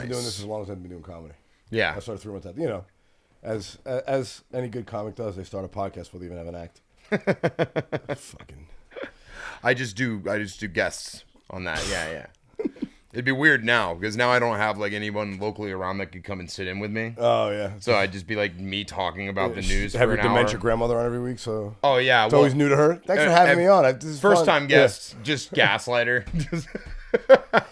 been doing this as long as I've been doing comedy. Yeah. I started 3 months after. You know, as any good comic does, they start a podcast before they even have an act. Fucking. I just do guests on that. Yeah. It'd be weird now because now I don't have like anyone locally around that could come and sit in with me. Oh yeah. So I'd just be like me talking about the news. Have for your an dementia hour. grandmother on every week, so. Oh yeah. It's always new to her. Thanks for having me on. This is first fun. time guest, just gaslighter. That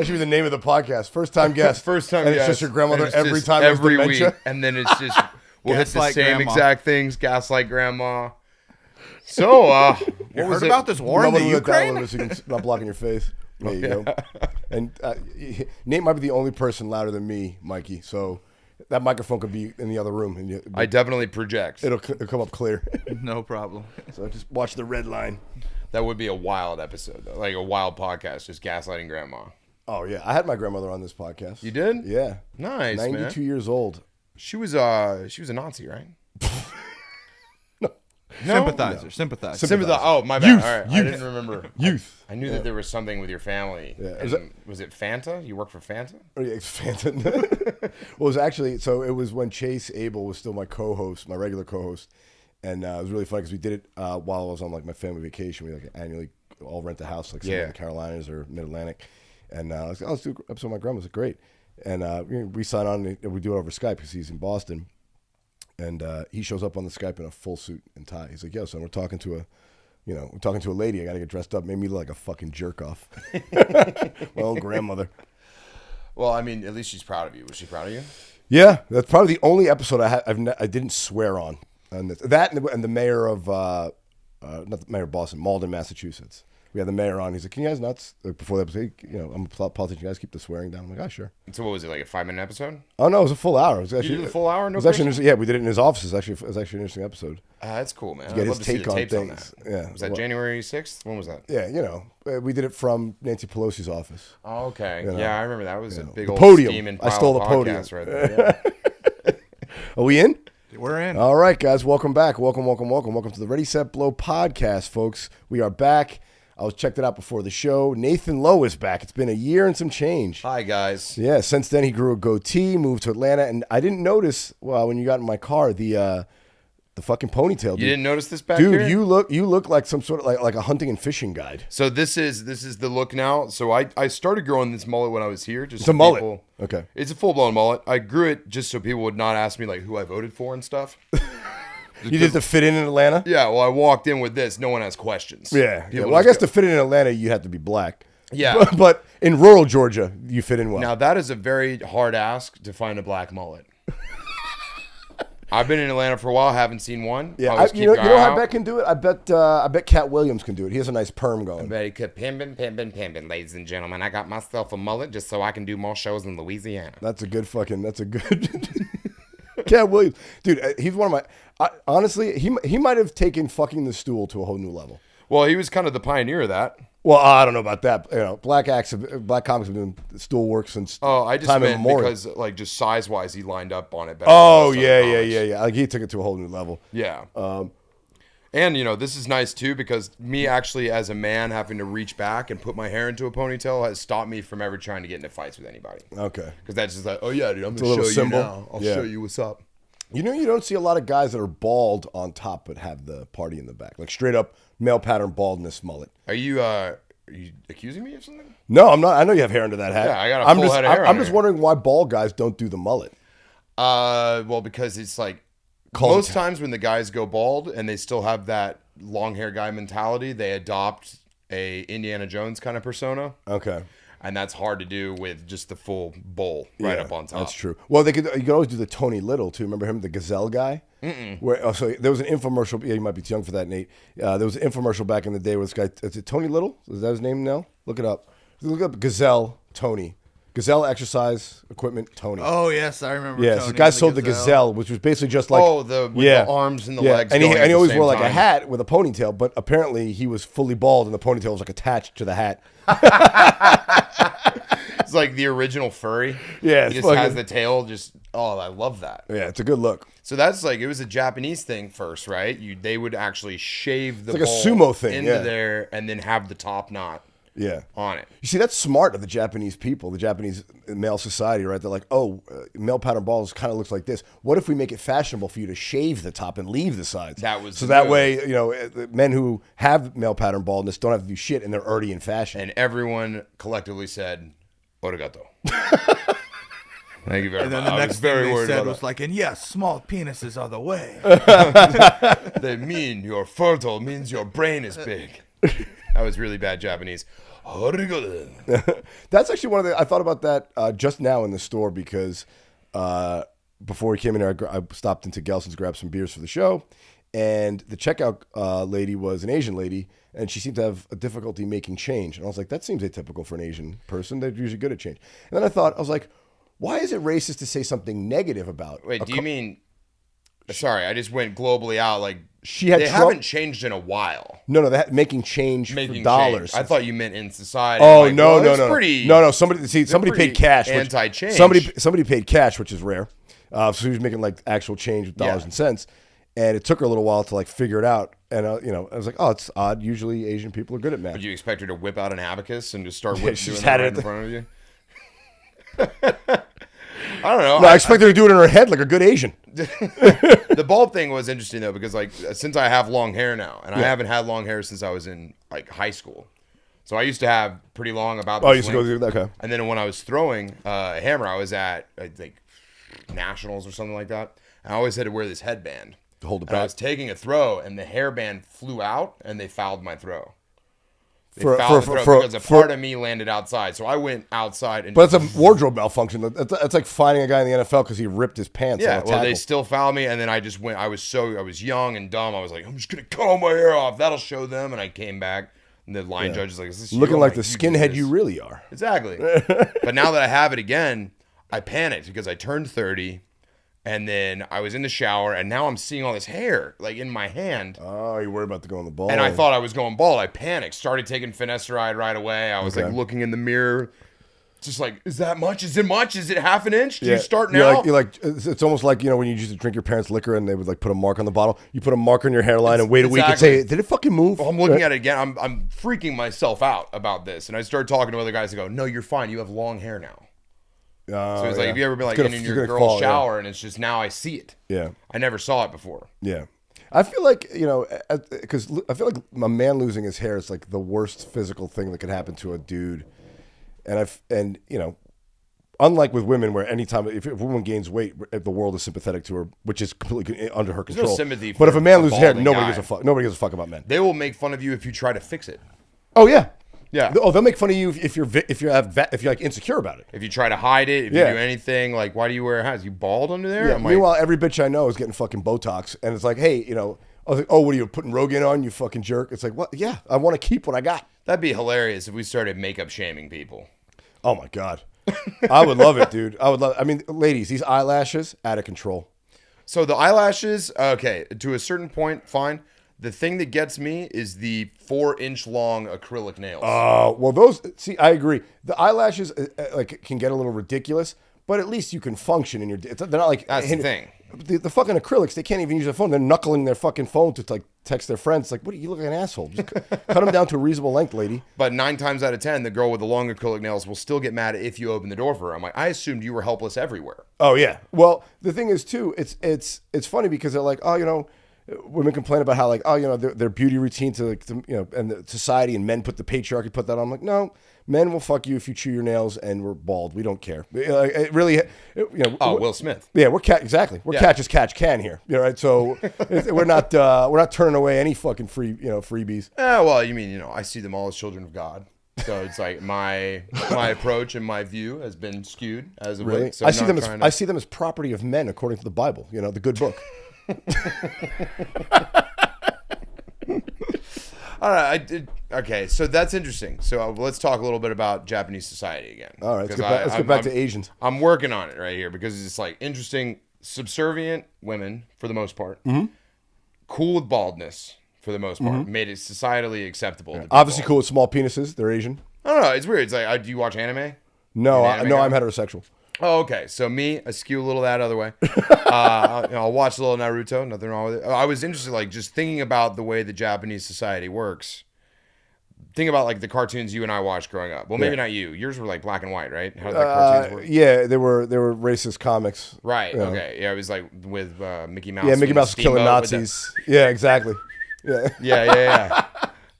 should be the name of the podcast. First time guest. First time and guest. it's just your grandmother And it's every just time every there's dementia. week, and then it's just we'll hit the Gaslight same grandma. exact things. Gaslight grandma. So, what You was heard it? about this war in the Look down a Ukraine? little bit so you can not blocking your face. There you go. And Nate might be the only person louder than me, Mikey. So that microphone could be in the other room, and I definitely project. it'll come up clear. No problem. So just watch the red line. That would be a wild episode, though. Like a wild podcast, just gaslighting grandma. Oh yeah, I had my grandmother on this podcast. You did? Yeah. Nice, 92 man. years old. She was a Nazi, right? No? Sympathizer. Sympathizer. Oh, my bad. Youth. All right. I Youth. didn't remember. Youth. I knew that there was something with your family. Yeah. And was it Fanta? You work for Fanta? Oh, yeah, it's Phantom. Well, it was actually, so it was when Chase Abel was still my co-host, my regular co-host. And it was really fun because we did it while I was on like my family vacation. We like annually all rent a house like somewhere in the Carolinas or Mid-Atlantic. And I was like, oh, let's do an episode of my grandma's. Like, great. And we sign on and we do it over Skype because he's in Boston. And he shows up on the Skype in a full suit and tie. He's like, yo, son, we're talking to a lady. I got to get dressed up. Made me look like a fucking jerk off. My own grandmother. Well, I mean, at least she's proud of you. Was she proud of you? Yeah, that's probably the only episode I didn't swear on. And that and the mayor of not the mayor of Boston, Malden, Massachusetts. We had the mayor on. He's like, "Can you guys not?" Before the episode, I'm a politician. You guys keep the swearing down. I'm like, "Oh, sure." So what was it, like a 5-minute episode? Oh no, it was a full hour. It was actually You did a full hour. It was actually interesting. Yeah, we did it in his office. It was actually an interesting episode. That's cool, man. To get I'd his love to see take the on tapes on things. that. Yeah. Was that January 6th? When was that? Yeah, we did it from Nancy Pelosi's office. Oh, okay. You know, yeah, I remember that was a big the old podium. steaming I pile stole of the podium. podcasts right there. Yeah. Are we in? We're in. All right, guys. Welcome back. Welcome to the Ready, Set, Blow podcast, folks. We are back. I was checked it out before the show. Nathan Loe is back. It's been a year and some change. Hi, guys. Yeah, since then he grew a goatee, moved to Atlanta, and I didn't notice when you got in my car the fucking ponytail. Dude. You didn't notice this back Dude, here? you look like some sort of like a hunting and fishing guide. So this is the look now. So I started growing this mullet when I was here. Just It's a so mullet. people- Okay. It's a full-blown mullet. I grew it just so people would not ask me like who I voted for and stuff. You did to fit in Atlanta? Yeah, well, I walked in with this. No one has questions. Yeah. People Well, I just guess to fit in Atlanta, you have to be black. Yeah. But in rural Georgia, you fit in well. Now, that is a very hard ask to find a black mullet. I've been in Atlanta for a while. Haven't seen one. Yeah, Always you know keep an how eye I out. bet can do it? I bet Cat Williams can do it. He has a nice perm going. Very good. Pimpin', ladies and gentlemen. I got myself a mullet just so I can do more shows in Louisiana. That's a good Cat Williams. Dude, he's one of my honestly, he might have taken fucking the stool to a whole new level. Well, he was kind of the pioneer of that. Well, I don't know about that. You know, black comics have been doing stool work since Oh, I just time meant immemorial. because, like, just size-wise, he lined up on it better. Oh, than most yeah. other comics. Like he took it to a whole new level. Yeah. And, you know, this is nice, too, because me actually, as a man, having to reach back and put my hair into a ponytail has stopped me from ever trying to get into fights with anybody. Okay. Because that's just like, oh, yeah, dude, I'm a going to little show symbol. you now. I'll Yeah. show you what's up. You know, you don't see a lot of guys that are bald on top but have the party in the back. Like straight up male pattern baldness mullet. Are you accusing me of something? No, I'm not. I know you have hair under that hat. Yeah, I got a full head of hair I'm under just here. wondering why bald guys don't do the mullet. Well, because it's like most times when the guys go bald and they still have that long hair guy mentality, they adopt a Indiana Jones kind of persona. Okay. And that's hard to do with just the full bowl right Yeah, up on top. That's true. Well, you could always do the Tony Little too. Remember him, the Gazelle guy? So there was an infomercial. Yeah, you might be too young for that, Nate. There was an infomercial back in the day where this guy, is it Tony Little? Is that his name now? Look it up. Look up Gazelle Tony. Gazelle exercise equipment Tony. Oh, yes, I remember. Yeah, Tony so the guy and sold the Gazelle, which was basically just like with the arms and the legs. and he going at the always same wore like a time. hat with a ponytail, but apparently he was fully bald and the ponytail was like attached to the hat. It's like the original furry. Yeah, he it's just has fucking- the tail. Just I love that. Yeah, it's a good look. So that's like it was a Japanese thing first, right? They would actually shave the It's like a bowl sumo thing, into yeah. there and then have the top knot. Yeah. on it. You see, that's smart of the Japanese people, the Japanese male society, right? They're like, male pattern balls kind of looks like this. What if we make it fashionable for you to shave the top and leave the sides? That was so the that move. way, men who have male pattern baldness don't have to do shit, and they're already in fashion. And everyone collectively said, "Origato." Thank you very And much. then the I next was thing very they worried said about was like, and yes, small penises are the way. that. They mean you're fertile means your brain is big. That was really bad Japanese. Origato. That's actually one of the. I thought about that just now in the store because before we came in here, I stopped into Gelson's, grabbed some beers for the show, and the checkout lady was an Asian lady, and she seemed to have a difficulty making change. And I was like, that seems atypical for an Asian person. They're usually good at change. And then I was like, why is it racist to say something negative about? Wait, do you mean? Sorry, I just went globally out. Like they haven't changed in a while. No, they're making change for dollars. I thought you meant in society. Oh, like, no. Pretty, no. Somebody paid cash. Anti-change. Somebody paid cash, which is rare. So he was making like actual change with dollars and cents, and it took her a little while to like figure it out. And I was like, oh, it's odd. Usually Asian people are good at math. Would you expect her to whip out an abacus and just start she doing just that had right it in front of you? I don't know. No, I expect her to do it in her head like a good Asian. The bald thing was interesting though, because like since I have long hair now, and I haven't had long hair since I was in like high school, so I used to have pretty long about. Oh, you used to go through that. Okay. And then when I was throwing a hammer, I was at I think nationals or something like that. And I always had to wear this headband To hold it And I back. was taking a throw, and the hairband flew out, and they fouled my throw. They For- fouled for- the for- throw for- because a for- part of me landed outside. So I went outside and. But it's a wardrobe malfunction. That's like finding a guy in the NFL because he ripped his pants. Yeah, on a well, they tackle. still fouled me, and then I just went. I was young and dumb. I was like, I'm just gonna cut all my hair off. That'll show them. And I came back, and the line judge is like, "Is this looking you?" like I'm the "You skinhead did you this." really are. Exactly. But now that I have it again, I panicked because I turned 30, and then I was in the shower, and now I'm seeing all this hair like in my hand. Oh, you worried about to go on the ball. And I thought I was going bald. I panicked. Started taking finasteride right away. I was like looking in the mirror, just like, is that much? Is it much? Is it half an inch? Do you start now? You're like it's almost like when you used to drink your parents' liquor and they would like put a mark on the bottle. You put a mark on your hairline and wait a week and say, "Did it fucking move?" Well, I'm looking at it again. I'm freaking myself out about this. And I started talking to other guys and go, "No, you're fine. You have long hair now." So it's like, have you ever been like in your girl's shower and it's just now I see it? Yeah. I never saw it before. Yeah. I feel like, because I feel like a man losing his hair is like the worst physical thing that could happen to a dude. And unlike with women, where anytime if a woman gains weight, the world is sympathetic to her, which is completely under her control. no sympathy but for if a man a loses hair, balding nobody guy. gives a fuck. Nobody gives a fuck about men. They will make fun of you if you try to fix it. Oh yeah. Yeah. Oh, they'll make fun of you if you're like insecure about it. If you try to hide it, if you do anything, like, why do you wear a hat? You bald under there? Yeah. I'm like, Meanwhile, every bitch I know is getting fucking Botox, and it's like, hey, I was like, oh, what are you putting Rogaine on? You fucking jerk. It's like, what? Yeah, I want to keep what I got. that'd be hilarious if we started makeup shaming people. Oh my god, I would love it, dude. I would love. I mean, ladies, these eyelashes out of control. So the eyelashes, okay, to a certain point, fine. The thing that gets me is the 4-inch long acrylic nails. Well, those. See, I agree. The eyelashes like can get a little ridiculous, but at least you can function in your. They're not like That's the thing. The fucking acrylics, they can't even use their phone. They're knuckling their fucking phone to like text their friends. Like, what? You look like an asshole. Just cut them down to a reasonable length, lady. But 9 times out of 10, the girl with the long acrylic nails will still get mad if you open the door for her. I'm like, I assumed you were helpless everywhere. Oh yeah. Well, the thing is too, it's funny because they're like, women complain about how like, their beauty routine and the society and men put the patriarchy put that on. I'm like, no, men will fuck you if you chew your nails and we're bald. We don't care. It really, Will Smith. Yeah, we're exactly. We're catch as catch can here. Right. So we're not turning away any fucking freebies. Well, you mean, I see them all as children of God. So it's like my approach and my view has been skewed as of Really? late. So I see them as property of men according to the Bible. The good book. All right, okay, so that's interesting. So let's talk a little bit about Japanese society again. All right, let's get back to Asians. I'm working on it right here because it's like interesting, subservient women for the most part, cool with baldness for the most part, made it societally acceptable. To be Obviously bald. cool with small penises. They're Asian. I don't know. It's weird. It's like, do you watch anime? No, An anime no, guy? I'm heterosexual. Oh, okay. So me, I skew a little that other way. I'll watch a little Naruto. Nothing wrong with it. I was interested, like just thinking about the way the Japanese society works. think about like the cartoons you and I watched growing up. Well, maybe Yeah. not you. Yours were like black and white, right? How did the cartoons work? Yeah, they were racist comics. Right. you know. Okay. Yeah, it was like with Mickey Mouse. Yeah, Mickey and Mouse killing Steamboat with Nazis. Yeah, exactly. Yeah. Yeah.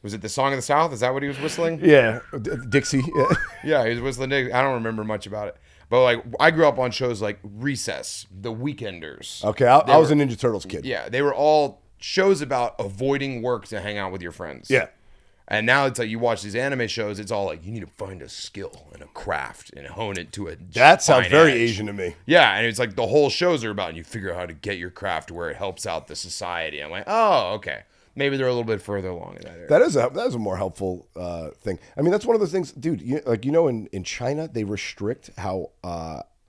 Was it the Song of the South? Is that what he was whistling? Yeah, Dixie. Yeah. Yeah, he was whistling. I don't remember much about it. But like, I grew up on shows like Recess, The Weekenders. Okay, I was a Ninja Turtles kid. Yeah, they were all shows about avoiding work to hang out with your friends. Yeah. And now it's like you watch these anime shows, it's all like you need to find a skill and a craft and hone it to a That sounds fine very edge. Asian to me. Yeah, and it's like the whole shows are about and you figure out how to get your craft to where it helps out the society. I'm like, oh, okay. Maybe they're a little bit further along in that area. That is a more helpful thing. I mean, that's one of those things, dude. In China, they restrict how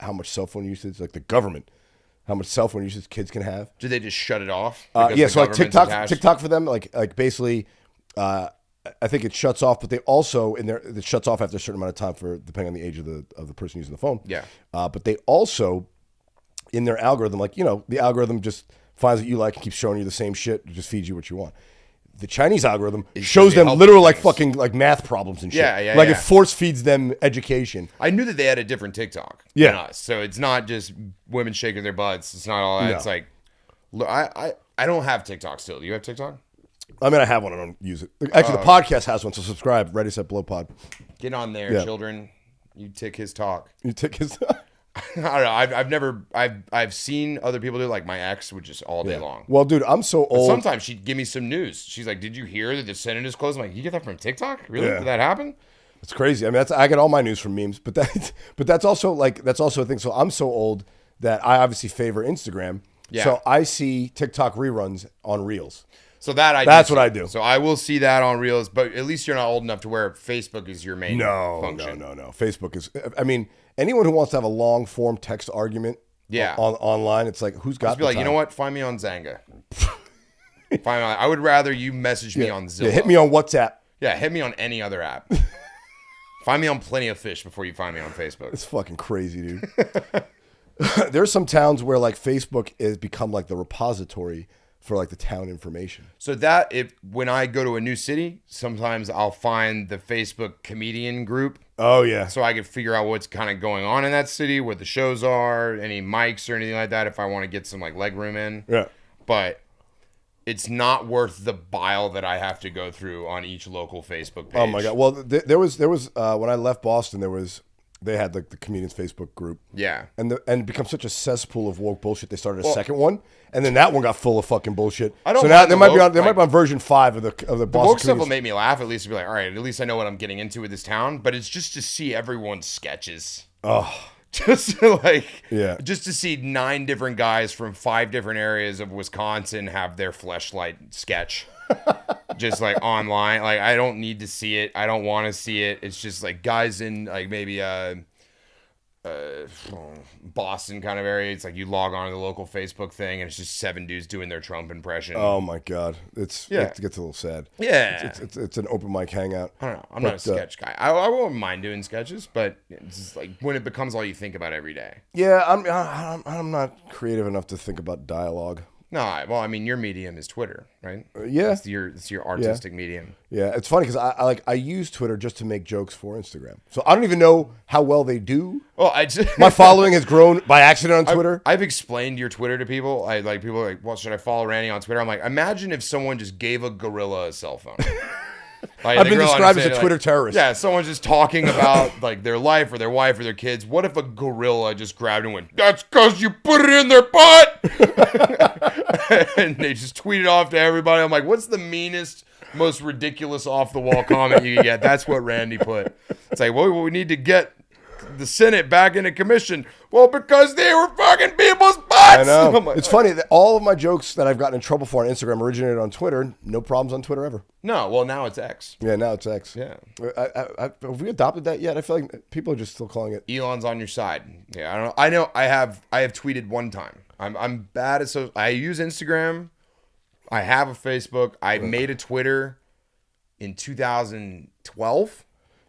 much cell phone usage, like the government, how much cell phone usage kids can have. Do they just shut it off? Yeah, the so like government's attached? TikTok for them, like basically, I think it shuts off, but they also it shuts off after a certain amount of time for depending on the age of the person using the phone. Yeah. But they also in their algorithm, like the algorithm just finds what you like and keeps showing you the same shit, just feeds you what you want. The Chinese algorithm shows them helpful literal like things. fucking like math problems and shit. Yeah, like yeah. it force feeds them education. I knew that they had a different TikTok Yeah. than us. So it's not just women shaking their butts. It's not all that. No. It's like, look, I don't have TikTok still. Do you have TikTok? I mean, I have one. I don't use it. Actually, the podcast has one, so subscribe. Ready, Set, Blow Pod. Get on there, Yeah. children. You tick his talk. You take his. I don't know. I've seen other people do it, like my ex would just all day long. Well, dude, I'm so old. Sometimes she'd give me some news. She's like, "Did you hear that the Senate is closed?" I'm like, "You get that from TikTok? Really? Yeah. Did that happen?" It's crazy. I mean, I get all my news from memes, but that's also a thing. So I'm so old that I obviously favor Instagram. Yeah. So I see TikTok reruns on Reels. So that's what I do. So I will see that on Reels, but at least you're not old enough to where Facebook is your main function. No. Facebook is. I mean, anyone who wants to have a long form text argument. Yeah. Online, it's like who's got. Just be like, you know what? Find me on Zanga. I would rather you message me on Zillow. Yeah, hit me on WhatsApp. Yeah, hit me on any other app. Find me on Plenty of Fish before you find me on Facebook. It's fucking crazy, dude. There's some towns where like Facebook has become like the repository for like the town information. So when I go to a new city, sometimes I'll find the Facebook comedian group. Oh yeah. So I can figure out what's kind of going on in that city, what the shows are, any mics or anything like that if I want to get some like leg room in. Yeah. But it's not worth the bile that I have to go through on each local Facebook page. Oh my god. Well, there was when I left Boston, they had like the comedians Facebook group. Yeah. And it become such a cesspool of woke bullshit. They started a second one, and then that one got full of fucking bullshit. I don't so now mind they the might be woke, on might be on version 5 of the Boston The woke stuff will comedians. make me laugh at least to be like, all right, at least I know what I'm getting into with this town. But it's just to see everyone's sketches. Oh. Just to just to see 9 different guys from 5 different areas of Wisconsin have their fleshlight sketch. Just like online. Like I don't need to see it. I don't want to see it. It's just like guys in like maybe Boston kind of area. It's like you log on to the local Facebook thing and it's just 7 dudes doing their Trump impression. Oh my god. It gets a little sad. Yeah. It's an open mic hangout. I don't know. I'm not a sketch guy. I won't mind doing sketches, but it's just like when it becomes all you think about every day. Yeah, I'm not creative enough to think about dialogue. No, well, I mean, your medium is Twitter, right? Yeah. It's your artistic medium. Yeah, it's funny because I use Twitter just to make jokes for Instagram. So I don't even know how well they do. Well, I just My following has grown by accident on Twitter. I've explained your Twitter to people. People are like, well, should I follow Randy on Twitter? I'm like, imagine if someone just gave a gorilla a cell phone. Like, I've been described as a Twitter terrorist. Yeah, someone's just talking about like their life or their wife or their kids. What if a gorilla just grabbed and went, "That's because you put it in their butt," and they just tweet it off to everybody? I'm like, what's the meanest, most ridiculous off the wall comment you can get? That's what Randy put. It's like, well, we need to get the Senate back into commission. Well, because they were fucking people's butts. I know. Like, It's funny that all of my jokes that I've gotten in trouble for on Instagram originated on Twitter. No problems on Twitter ever. no, well, now it's X. Yeah, now it's X. Yeah. Have we adopted that yet? I feel like people are just still calling it. Elon's on your side. Yeah, I don't know. I know. I have tweeted one time. I'm bad at so. I use Instagram. I have a Facebook. I made a Twitter in 2012.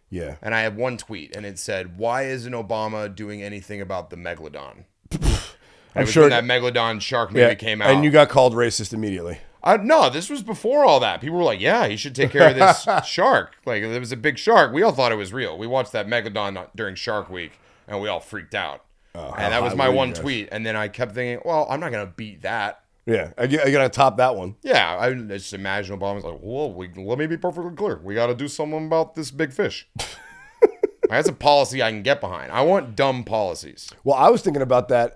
Yeah. And I had one tweet, and it said, "Why isn't Obama doing anything about the megalodon?" I'm it was sure when that megalodon shark movie came out. And you got called racist immediately. No, this was before all that. People were like, yeah, he should take care of this shark. Like, there was a big shark. We all thought it was real. We watched that Megalodon during Shark Week, and we all freaked out. And that was my one tweet. And then I kept thinking, well, I'm not going to beat that. Yeah, I got to top that one. Yeah, I just imagine Obama was like, well, let me be perfectly clear. We got to do something about this big fish. That's a policy I can get behind. I want dumb policies. Well, I was thinking about that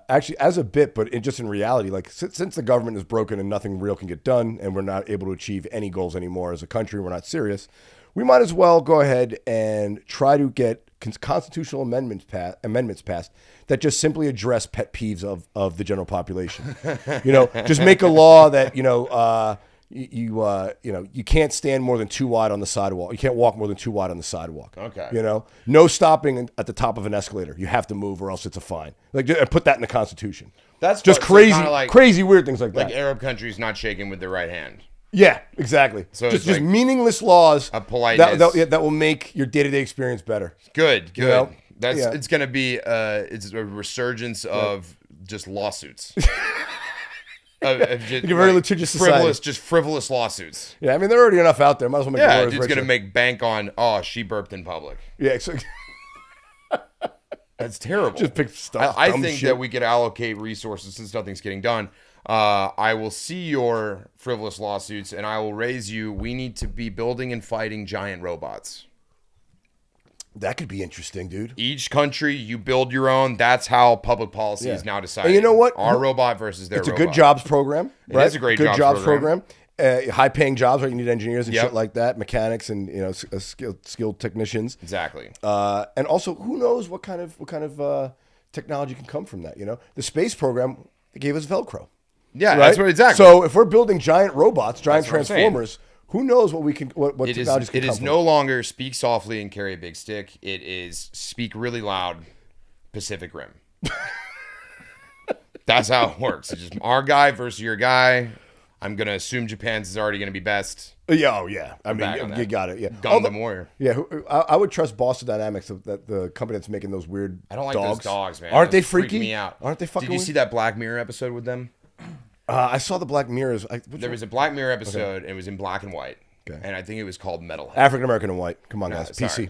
actually as a bit, but just in reality, like since the government is broken and nothing real can get done, and we're not able to achieve any goals anymore as a country, we're not serious. We might as well go ahead and try to get constitutional amendments passed that just simply address pet peeves of the general population. Just make a law that you can't stand more than 2 wide on the sidewalk. You can't walk more than 2 wide on the sidewalk. Okay. No stopping at the top of an escalator. You have to move or else it's a fine. Like, put that in the Constitution. That's just crazy weird things like that. Like Arab countries not shaking with their right hand. Yeah, exactly. So just meaningless laws of politeness that will make your day-to-day experience better. Good. It's going to be it's a resurgence of just lawsuits. Just, very litigious society. Frivolous lawsuits. Yeah, I mean, there are already enough out there. Might as well make dude's going to make bank on, she burped in public. Yeah, that's terrible. Just pick stuff. I think that we could allocate resources since nothing's getting done. I will see your frivolous lawsuits and I will raise you. We need to be building and fighting giant robots. That could be interesting, dude. Each country, you build your own. That's how public policy is now decided. And you know what? Our robot versus their robot. It's a good jobs program. Right? It is a great jobs program. High-paying jobs, right? You need engineers and shit like that, mechanics and skilled technicians. Exactly. And also, who knows what kind of technology can come from that? The space program gave us Velcro. Yeah, right? that's what exactly. So if we're building giant robots, giant transformers. Who knows what technologies can come from? It is no longer speak softly and carry a big stick. It is speak really loud, Pacific Rim. That's how it works. It's just our guy versus your guy. I'm going to assume Japan's is already going to be best. Yeah. I mean, you got it. Yeah. Gundam Warrior. Yeah, I would trust Boston Dynamics, that the company that's making those weird dogs. I don't like those dogs, man. Aren't they freaky? Me out. Aren't they fucking Did you see that Black Mirror episode with them? I saw the Black Mirrors. There was a Black Mirror episode, and it was in black and white. Okay. And I think it was called Metalhead. African American and white. Come on, guys. PC.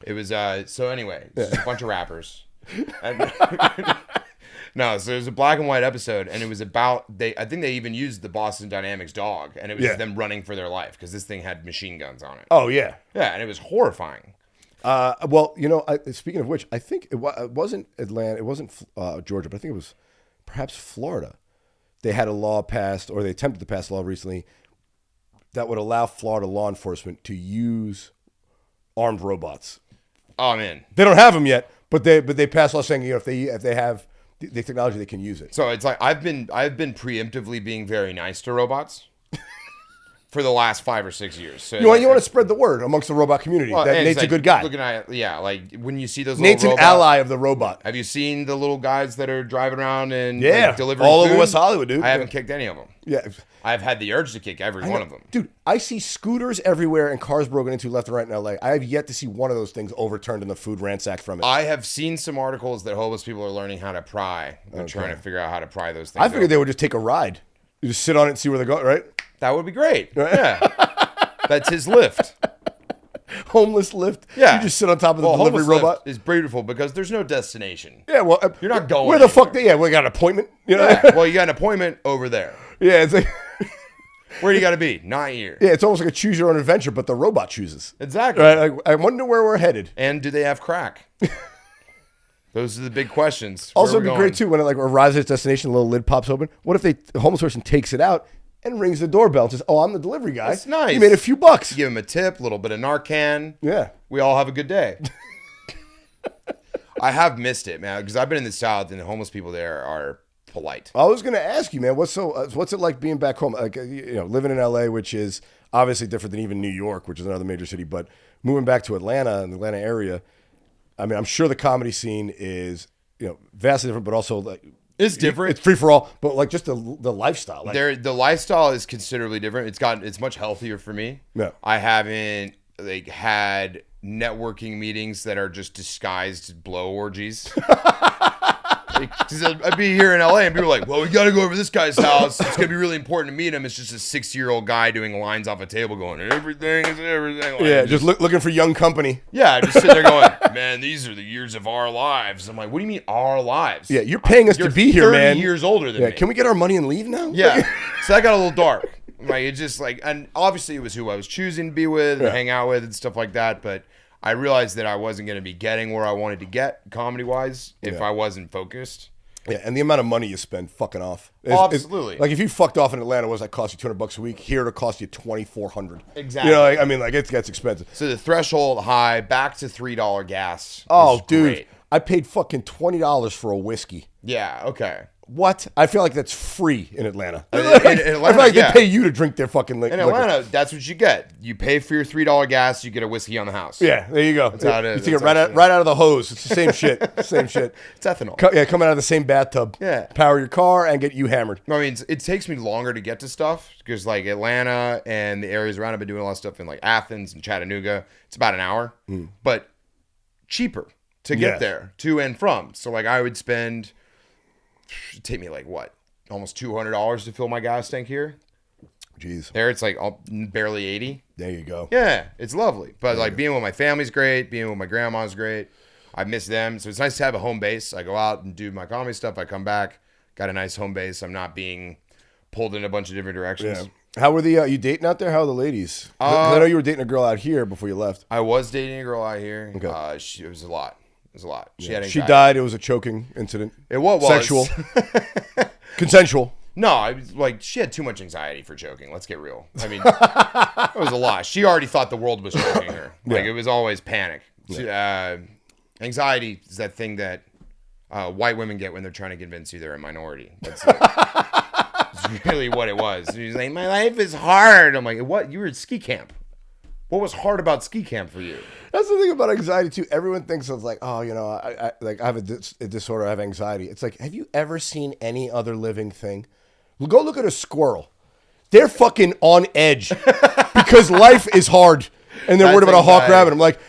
It was, so anyway, it's a bunch of rappers. No, so it was a black and white episode, and it was about, I think they even used the Boston Dynamics dog, and it was them running for their life, because this thing had machine guns on it. Oh, yeah. Yeah, and it was horrifying. Well, speaking of which, I think it wasn't Atlanta, it wasn't Georgia, but I think it was perhaps Florida. They had a law passed, or they attempted to pass a law recently, that would allow Florida law enforcement to use armed robots. Oh, man. They don't have them yet, but they passed law saying, if they have the technology, they can use it. So it's like I've been preemptively being very nice to robots for the last 5 or 6 years. So you want to spread the word amongst the robot community that Nate's a good guy. Looking at like when you see those Nate's little an ally of the robot. Have you seen the little guys that are driving around and delivering all food? over West Hollywood, dude? I haven't kicked any of them. Yeah, I've had the urge to kick every one of them. Dude, I see scooters everywhere and cars broken into left and right in LA. I have yet to see one of those things overturned and the food ransacked from it. I have seen some articles that homeless people are learning how to pry. They're trying to figure out how to pry those things. I figured they would just take a ride. You just sit on it and see where they go, right? That would be great. Right? Yeah. That's his lift. Homeless lift. Yeah. You just sit on top of the delivery robot. It's beautiful because there's no destination. Yeah, well, you're not going. Where the fuck? We got an appointment. Yeah. Well, you got an appointment over there. Yeah, it's like where do you got to be? Not here. Yeah, it's almost like a choose your own adventure, but the robot chooses. Exactly. Right? I wonder where we're headed. And do they have crack? Those are the big questions. Also, it'd be great too when it arrives at its destination, a little lid pops open. What if the homeless person takes it out and rings the doorbell and says, "Oh, I'm the delivery guy." That's nice. You made a few bucks. You give him a tip, a little bit of Narcan. Yeah. We all have a good day. I have missed it, man, because I've been in the South and the homeless people there are polite. I was going to ask you, man, what's it like being back home? Like, living in LA, which is obviously different than even New York, which is another major city, but moving back to Atlanta and the Atlanta area, I mean, I'm sure the comedy scene is, vastly different, but also like it's different. It's free for all, but like just the lifestyle. Like, the lifestyle is considerably different. It's much healthier for me. Yeah. I haven't had networking meetings that are just disguised blow orgies. Because I'd be here in LA and people are like, well, we got to go over to this guy's house. It's going to be really important to meet him. It's just a 60-year-old guy doing lines off a table going, everything is everything. Like, yeah, just looking for young company. Yeah, just sitting there going, man, these are the years of our lives. I'm like, what do you mean our lives? Yeah, you're paying us to be here, man. 30 years older than me. Can we get our money and leave now? Yeah. So that got a little dark. Like, it just like, and obviously it was who I was choosing to be with and hang out with and stuff like that. But I realized that I wasn't going to be getting where I wanted to get comedy-wise if I wasn't focused. Yeah, and the amount of money you spend fucking off. Absolutely. Like if you fucked off in Atlanta, what does that cost you? $200 a week. Here it'll cost you $2,400. Exactly. You know, like, I mean, like it gets expensive. So the threshold high, back to $3 gas. Oh, dude, great. I paid fucking $20 for a whiskey. Yeah. Okay. What? I feel like that's free in Atlanta. In Atlanta, I feel like they pay you to drink their fucking liquor. In Atlanta, that's what you get. You pay for your $3 gas, you get a whiskey on the house. Yeah, there you go. That's how it is. You take it right out of the hose. It's the same shit. Same shit. It's ethanol. Coming out of the same bathtub. Yeah. Power your car and get you hammered. I mean, it takes me longer to get to stuff because like Atlanta and the areas around, I've been doing a lot of stuff in like Athens and Chattanooga. It's about an hour, but cheaper to get there to and from. So like I would spend, it'd take me like what? Almost $200 to fill my gas tank here. Jeez. There it's like barely 80. There you go. Yeah, it's lovely. But like being with my family's great. Being with my grandma's great. I miss them. So it's nice to have a home base. I go out and do my comedy stuff. I come back. Got a nice home base. I'm not being pulled in a bunch of different directions. Yeah. How were you dating out there? How are the ladies? 'Cause I know you were dating a girl out here before you left. I was dating a girl out here. Okay. It was a lot. It was a lot. She died. It was a choking incident. It was. Sexual. Consensual. No, I was like, she had too much anxiety for choking. Let's get real. I mean, it was a lot. She already thought the world was choking her. Like, it was always panic. Anxiety is that thing that white women get when they're trying to convince you they're a minority. That's really what it was. She's like, my life is hard. I'm like, what? You were at ski camp. What was hard about ski camp for you? That's the thing about anxiety too. Everyone thinks it's like, oh, you know, I have a disorder. I have anxiety. It's like, have you ever seen any other living thing? Go look at a squirrel. They're fucking on edge because life is hard, and they're worried about a hawk rabbit. I'm like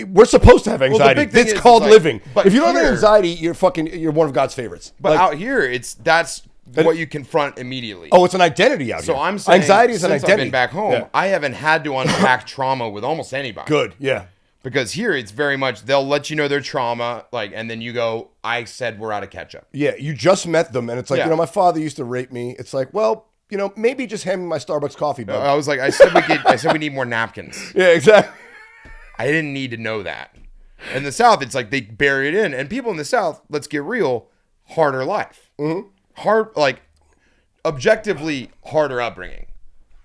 we're supposed to have anxiety. Well, it's called like, living. But if you don't have anxiety, you're one of God's favorites. But like, out here, that's what you confront immediately. Oh, it's an identity out here. So I'm saying, anxiety is an since identity. I've been back home, I haven't had to unpack trauma with almost anybody. Good, yeah. Because here it's very much they'll let you know their trauma, like, and then you go, I said we're out of ketchup. Yeah, you just met them, and it's like, you know, my father used to rape me. It's like, well, you know, maybe just hand me my Starbucks coffee. Bud. I was like, I said we need more napkins. Yeah, exactly. I didn't need to know that. In the South, it's like they bury it in, and people in the South, let's get real, harder life, hard, like objectively harder upbringing.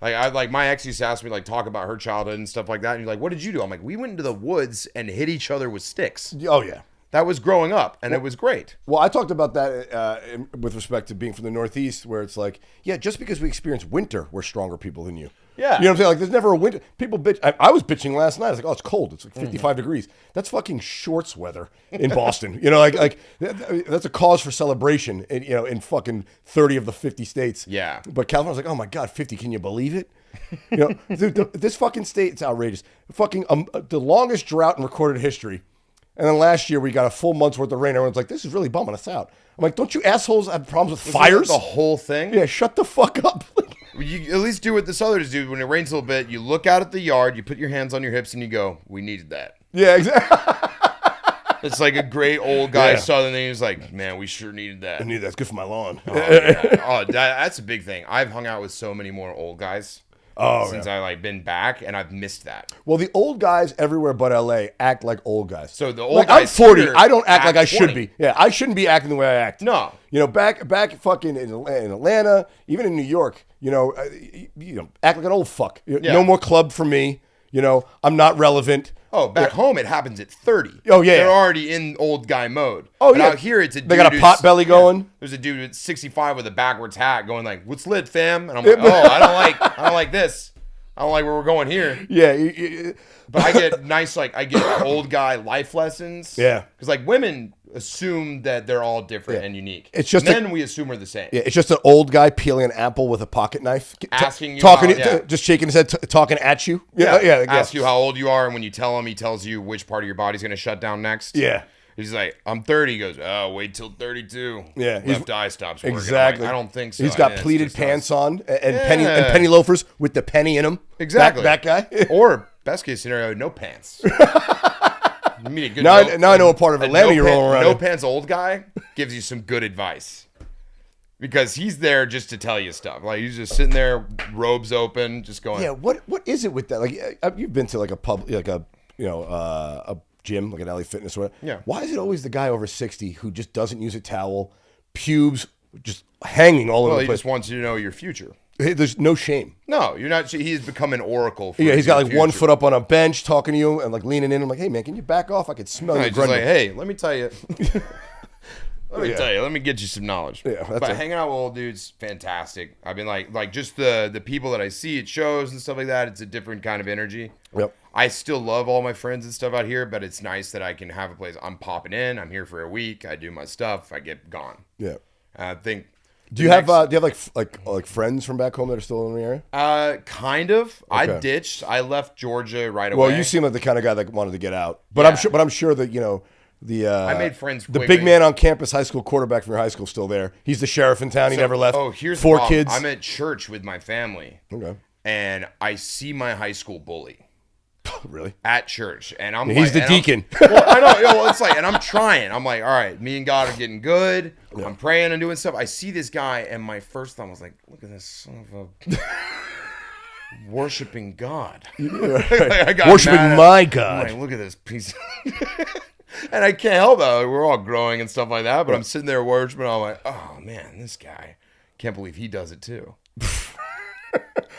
Like my ex used to ask me like talk about her childhood and stuff like that, and you're like, what did you do? I'm like, we went into the woods and hit each other with sticks. Oh yeah. That was growing up, and it was great. Well, I talked about that with respect to being from the Northeast, where it's like, yeah, just because we experience winter, we're stronger people than you. Yeah. You know what I'm saying? Like, there's never a winter. People bitch. I was bitching last night. I was like, oh, it's cold. It's like 55 degrees. That's fucking shorts weather in Boston. You know, like that's a cause for celebration, in fucking 30 of the 50 states. Yeah. But California's like, oh, my God, 50. Can you believe it? You know, this fucking state, it's outrageous. Fucking the longest drought in recorded history. And then last year we got a full month's worth of rain. Everyone's like, this is really bumming us out. I'm like, don't you assholes have problems with fires? The whole thing? Yeah, shut the fuck up. You at least do what this others do. When it rains a little bit, you look out at the yard, you put your hands on your hips, and you go, we needed that. Yeah, exactly. It's like a great old guy Southern thing. He's like, man, we sure needed that. I need that. It's good for my lawn. Oh, yeah. That's a big thing. I've hung out with so many more old guys. Since I been back, and I've missed that. Well, the old guys everywhere but LA act like old guys. So the old guys, I'm 40. I don't act like I should 20. be. Yeah, I shouldn't be acting the way I act. No. You know, back fucking in Atlanta, even in New York, act like an old fuck. No more club for me. You know, I'm not relevant. Oh, back home it happens at 30. Oh yeah, they're already in old guy mode. Oh but yeah, out here it's a dude they got a pot belly going. There's a dude at 65 with a backwards hat going like, "What's lit, fam?" And I'm like, "Oh, I don't like this. I don't like where we're going here." Yeah, but I get old guy life lessons. Yeah, because like women assume that they're all different and unique. It's just men we assume are the same. Yeah, it's just an old guy peeling an apple with a pocket knife, asking you, just shaking his head, talking at you. Yeah. Ask you how old you are, and when you tell him, he tells you which part of your body's going to shut down next. Yeah. He's like, I'm 30. He goes, oh, wait till 32. Yeah, left eye stops working. Exactly. Like, I don't think so. He's got pleated pants on and penny loafers with the penny in them. Exactly. That guy. Or best case scenario, no pants. You meet a good now I know a part of Atlanta you're rolling around. No pants old guy gives you some good advice. Because he's there just to tell you stuff. Like, he's just sitting there, robes open, just going. Yeah, what is it with that? Like, you've been to like a pub, like a gym, like an LA Fitness or whatever. Yeah. Why is it always the guy over 60 who just doesn't use a towel, pubes just hanging all over the place? He just wants you to know your future. There's no shame. No, you're not. He's become an oracle. For he's got like future. 1 foot up on a bench talking to you and like leaning in. I'm like, hey man, can you back off? I could smell your just like, grundle. hey, let me tell you. Let me get you some knowledge. Yeah, but hanging out with old dudes, fantastic. I've been like just the people that I see at shows and stuff like that. It's a different kind of energy. Yep. I still love all my friends and stuff out here, but it's nice that I can have a place. I'm popping in. I'm here for a week. I do my stuff. I get gone. Yeah. I think. Do you have like friends from back home that are still in the area? Kind of. Okay. I ditched. I left Georgia right away. Well, you seem like the kind of guy that wanted to get out, but I'm sure that I made friends. The big man on campus, high school quarterback from your high school, still there. He's the sheriff in town. He never left. Oh, here's 4 kids. I'm at church with my family. Okay. And I see my high school bully. Really? At church, and he's the deacon. Well, I know. Well, it's like, and I'm trying. I'm like, all right, me and God are getting good. Yeah. I'm praying and doing stuff. I see this guy, and my first thought was like, look at this son of a worshiping God. Yeah, right. Worshiping my God. Like, look at this piece. And I can't help it. We're all growing and stuff like that. But I'm sitting there worshiping. I'm like, oh man, this guy. Can't believe he does it too.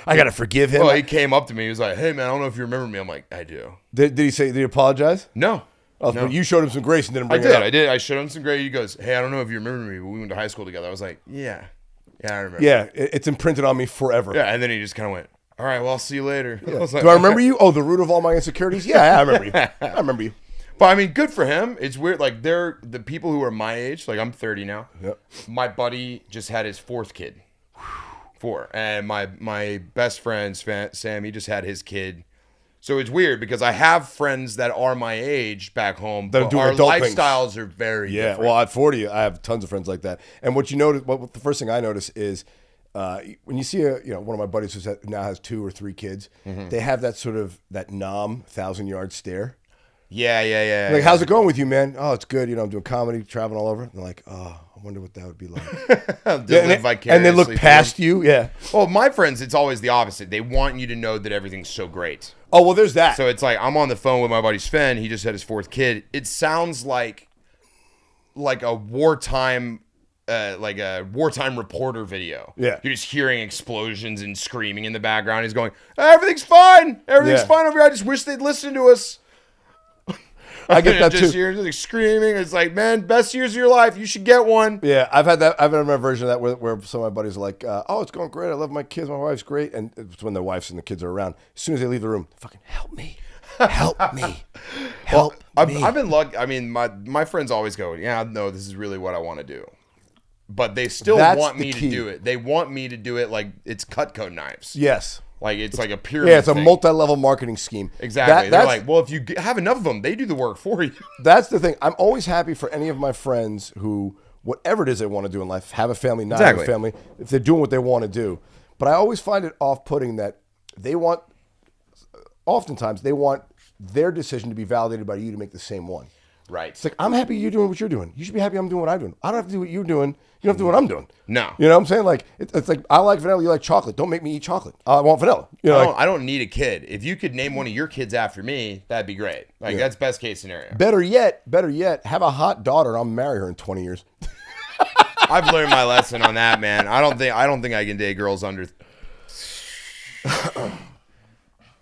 I gotta forgive him. Well, he came up to me. He was like, "Hey, man, I don't know if you remember me." I'm like, "I do." Did he say? Did he apologize? No. Oh, no. But you showed him some grace and didn't bring it up. I did. I showed him some grace. He goes, "Hey, I don't know if you remember me, but we went to high school together." I was like, "Yeah, I remember." Yeah, it's imprinted on me forever. Yeah, and then he just kind of went, "All right, well, I'll see you later." Yeah. I was like, do I remember you? Oh, the root of all my insecurities. Yeah, I remember you. I remember you. But I mean, good for him. It's weird. Like they're the people who are my age. Like I'm 30 now. Yep. My buddy just had his 4th kid. 4. And my best friend, Sam, he just had his kid. So it's weird because I have friends that are my age back home, but our lifestyles are very different. Well, at 40, I have tons of friends like that. And what you notice, the first thing I notice is when you see one of my buddies who now has 2 or 3 kids, they have that sort of that 1,000-yard stare. Yeah. Like, how's it going with you, man? Oh, it's good. I'm doing comedy, traveling all over. And they're like, oh, I wonder what that would be like. And they look past you. Yeah. Well, my friends, it's always the opposite. They want you to know that everything's so great. Oh, well, there's that. So it's like I'm on the phone with my buddy Sven. He just had his 4th kid. It sounds like a wartime. Like a wartime reporter video. Yeah. You're just hearing explosions and screaming in the background. He's going, everything's fine. Everything's fine over here. I just wish they'd listen to us. I get that just too. You're just screaming. It's like, man, best years of your life. You should get one. Yeah, I've had my version of that where some of my buddies are like, oh, it's going great. I love my kids. My wife's great. And it's when their wives and the kids are around. As soon as they leave the room, fucking help me. Help me. Help me. I've been lucky. I mean, my friends always go, yeah, no, this is really what I want to do. But they still want me to do it. They want me to do it like it's Cutco knives. Yes. Like it's like a pyramid. Yeah, it's a multi-level marketing scheme. Exactly. They're like, well, if you have enough of them, they do the work for you. That's the thing. I'm always happy for any of my friends who, whatever it is they want to do in life, have a family, not have a family, if they're doing what they want to do. But I always find it off-putting that oftentimes they want their decision to be validated by you to make the same one. Right. It's like, I'm happy you're doing what you're doing. You should be happy I'm doing what I'm doing. I don't have to do what you're doing. You don't have to do what I'm doing. No. You know what I'm saying? Like, it's like, I like vanilla, you like chocolate. Don't make me eat chocolate. I want vanilla. I don't need a kid. If you could name one of your kids after me, that'd be great. Like, that's best case scenario. Better yet, have a hot daughter. I'll marry her in 20 years. I've learned my lesson on that, man. I don't think I can date girls under...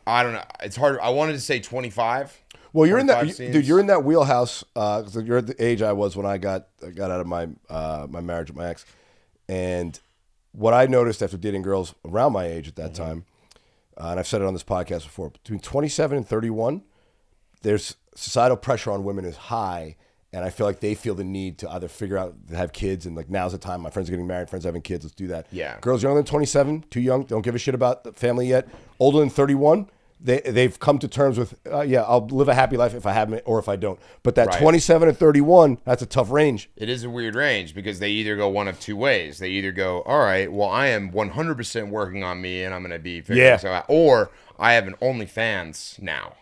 I don't know. It's hard. I wanted to say 25. Well, you're in that, dude. You're in that wheelhouse. Because you're at the age I was when I got out of my my marriage with my ex, and what I noticed after dating girls around my age at that time, and I've said it on this podcast before, between 27 and 31, there's societal pressure on women is high, and I feel like they feel the need to either figure out to have kids, and like now's the time. My friends are getting married, friends are having kids. Let's do that. Yeah. Girls younger than 27, too young, don't give a shit about the family yet. Older than 31. they've come to terms with, I'll live a happy life if I have it or if I don't. But that Right. 27 and 31, that's a tough range. It is a weird range because they either go one of two ways. They either go, all right, well, I am 100% working on me and I'm going to be figuring myself out. Or I have an OnlyFans now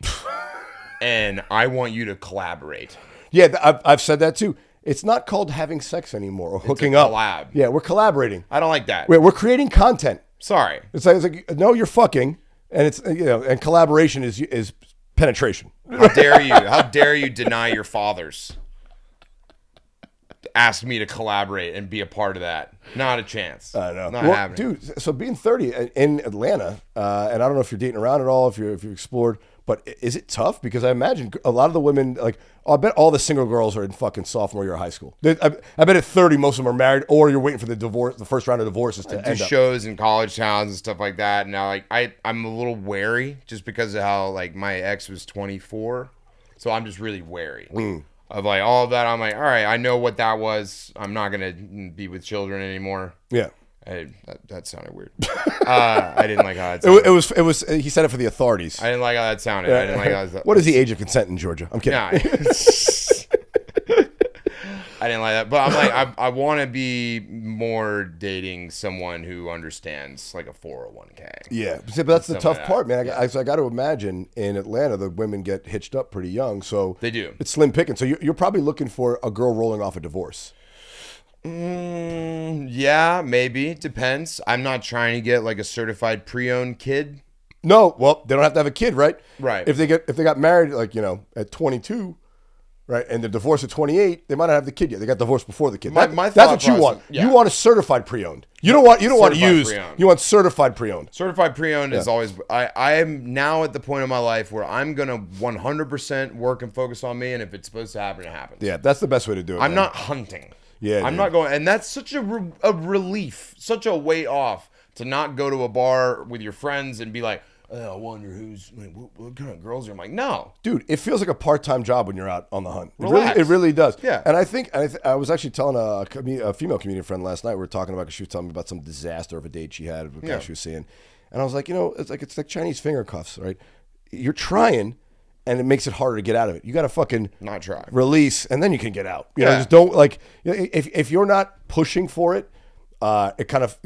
and I want you to collaborate. Yeah, I've said that too. It's not called having sex anymore or hooking up. Collab. Yeah, we're collaborating. I don't like that. We're creating content. Sorry. It's like no, you're fucking, and it's and collaboration is penetration. How dare you? How dare you deny your fathers? Ask me to collaborate and be a part of that. Not a chance. I know. Not happening. Dude, so being 30 in Atlanta, and I don't know if you're dating around at all, if you've explored, but is it tough? Because I imagine a lot of the women, like, I bet all the single girls are in fucking sophomore year of high school. I bet at 30, most of them are married, or you're waiting for the divorce, the first round of divorces to I do end up. shows in college towns and stuff like that. Now, like, I'm a little wary just because of how, like, my ex was 24. So I'm just really wary of, like, all of that. I'm like, all right, I know what that was. I'm not going to be with children anymore. Yeah. That sounded weird. I didn't like how that sounded. It was. He said it for the authorities. I didn't like how that sounded. I didn't like how that. What is the age of consent in Georgia? I'm kidding. Nah. I didn't like that, but I'm like, I want to be more dating someone who understands like a 401k. Yeah, but that's the tough like part, man. I got to imagine in Atlanta the women get hitched up pretty young, so They do. It's slim picking. So you're probably looking for a girl rolling off a divorce. Yeah, maybe. Depends. I'm not trying to get like a certified pre-owned kid. No, well, they don't have to have a kid, right? Right. If they got married, like at 22, right, and they're divorced at 28, they might not have the kid yet. They got divorced before the kid. My That's thought what you process- want. yeah. You want a certified pre-owned. You don't want Certified used. pre-owned. You want certified pre-owned. Certified pre-owned is always. I am now at the point in my life where I'm gonna 100% work and focus on me, and if it's supposed to happen, it happens. Yeah, that's the best way to do it. I'm man. not hunting. Yeah, I'm dude. not going, and that's such a relief, such a weight off to not go to a bar with your friends and be like, oh, I wonder who's like, what kind of girls are. I'm like, no, Dude, it feels like a part-time job when you're out on the hunt. Relax. It really does. Yeah. And I think I was actually telling a female comedian friend last night. We were talking about, because she was telling me about some disaster of a date she had with a guy she was seeing, and I was like, it's like Chinese finger cuffs, right? You're trying, and it makes it harder to get out of it. You got to fucking not try. release, and then you can get out. You know, Yeah. just don't like if you're not pushing for it, it kind of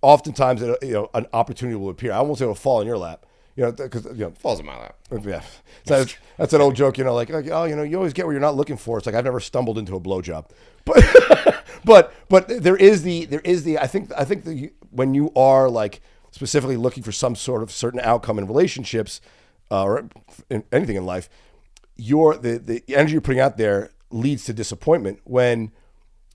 oftentimes an opportunity will appear. I won't say it'll fall in your lap. Because Falls in my lap. yeah, so that's an old joke. Like oh, you always get what you're not looking for. It's like I've never stumbled into a blowjob, but there is the I think when you are like specifically looking for some sort of certain outcome in relationships or in anything in life, the energy you're putting out there leads to disappointment. When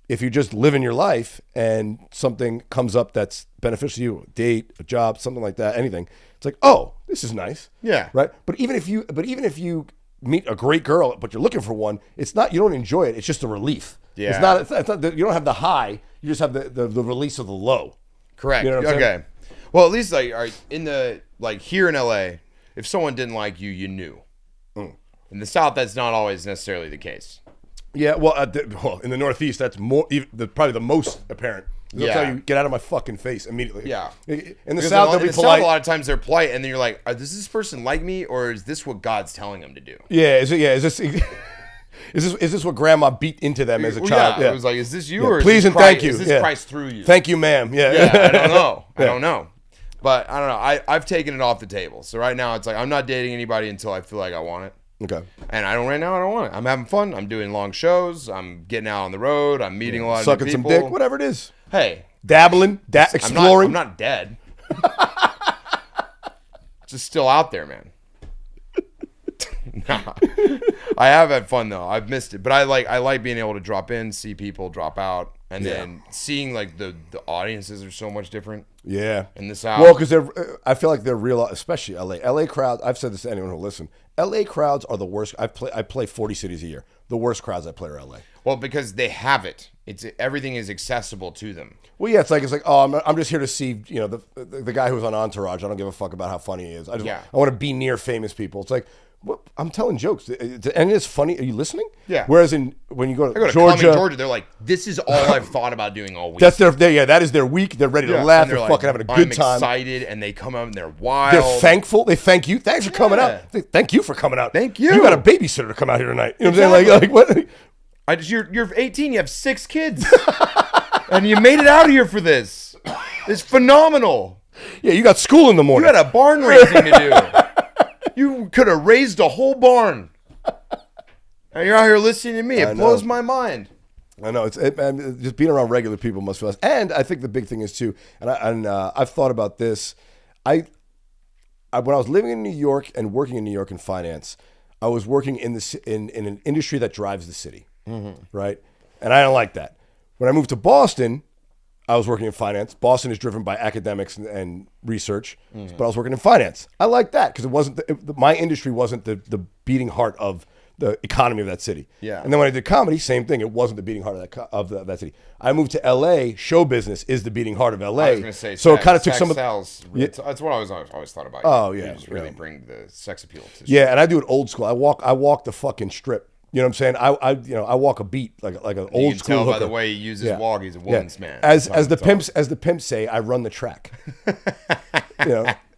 if you're just living your life and something comes up that's beneficial to you, a date, a job, something like that, anything, it's like, oh, this is nice. Yeah. Right. But even if you meet a great girl, but you're looking for one, it's not, you don't enjoy it. It's just a relief. Yeah. It's not you don't have the high. You just have the release of the low. Correct. You know what I'm okay. saying? Well, at least here in LA, if someone didn't like you, you knew. In the South, that's not always necessarily the case. Yeah. Well, in the Northeast, that's probably the most apparent. They'll tell you, get out of my fucking face immediately. Yeah. In the Because South, they'll in be the South, polite. a lot of times they're polite, and then you're like, does this person like me, or is this what God's telling them to do? Yeah. Is this is this what Grandma beat into them as a child? Yeah. It was like, is this you, Yeah, or is please this and Christ, thank you. Is this Yeah. Christ through you? Thank you, ma'am. Yeah. Yeah, I don't know. I Yeah. don't know. But I don't know. I've taken it off the table. So right now, it's like I'm not dating anybody until I feel like I want it. Okay. And right now I don't want it. I'm having fun. I'm doing long shows. I'm getting out on the road. I'm meeting a lot of Sucking new some people. dick, whatever it is. Hey, Dabbling, exploring. I'm not dead. Just still out there, man. Nah. I have had fun though. I've missed it, but I like being able to drop in, see people, drop out, and then seeing like the audiences are so much different. Yeah. In the South. Well, because I feel like they're real, especially LA. LA crowds. I've said this to anyone who'll listen. LA crowds are the worst. I play 40 cities a year. The worst crowds I play are LA. Well, because they have it. Everything is accessible to them. Well, yeah, it's like oh, I'm just here to see the guy who's on Entourage. I don't give a fuck about how funny he is. I want to be near famous people. It's like, I'm telling jokes, and it's funny. Are you listening? Yeah. Whereas when you go to Georgia, they're like, this is all I've thought about doing all week. That's that is their week. They're ready to laugh. They're like, fucking having a good time. I'm excited, and they come out and they're wild. They're thankful. They thank you. Thanks for coming out. Thank you for coming out. Thank you. You got a babysitter to come out here tonight. You know what I'm saying? Like what? You're 18. You have 6 kids, and you made it out of here for this. It's phenomenal. Yeah, you got school in the morning. You had a barn raising to do. You could have raised a whole barn. And you're out here listening to me. It blows my mind. I know. Just being around regular people must feel less. And I think the big thing is too, and I've thought about this. When I was living in New York and working in New York in finance, I was working in an industry that drives the city, right? And I don't like that. When I moved to Boston, I was working in finance. Boston is driven by academics and research, but I was working in finance. I like that because it wasn't my industry wasn't the beating heart of the economy of that city. Yeah. And then when I did comedy, same thing. It wasn't the beating heart of that city. I moved to L.A. Show business is the beating heart of L.A. I was going to say, so it kind of took some of sales. That's what I always thought about. Oh yeah, just really bring the sex appeal to. Yeah, and I do it old school. I walk the fucking strip. You know what I'm saying? I walk a beat like an old school tell hooker. By the way he uses walk, he's a woman's man. As the pimps say, I run the track.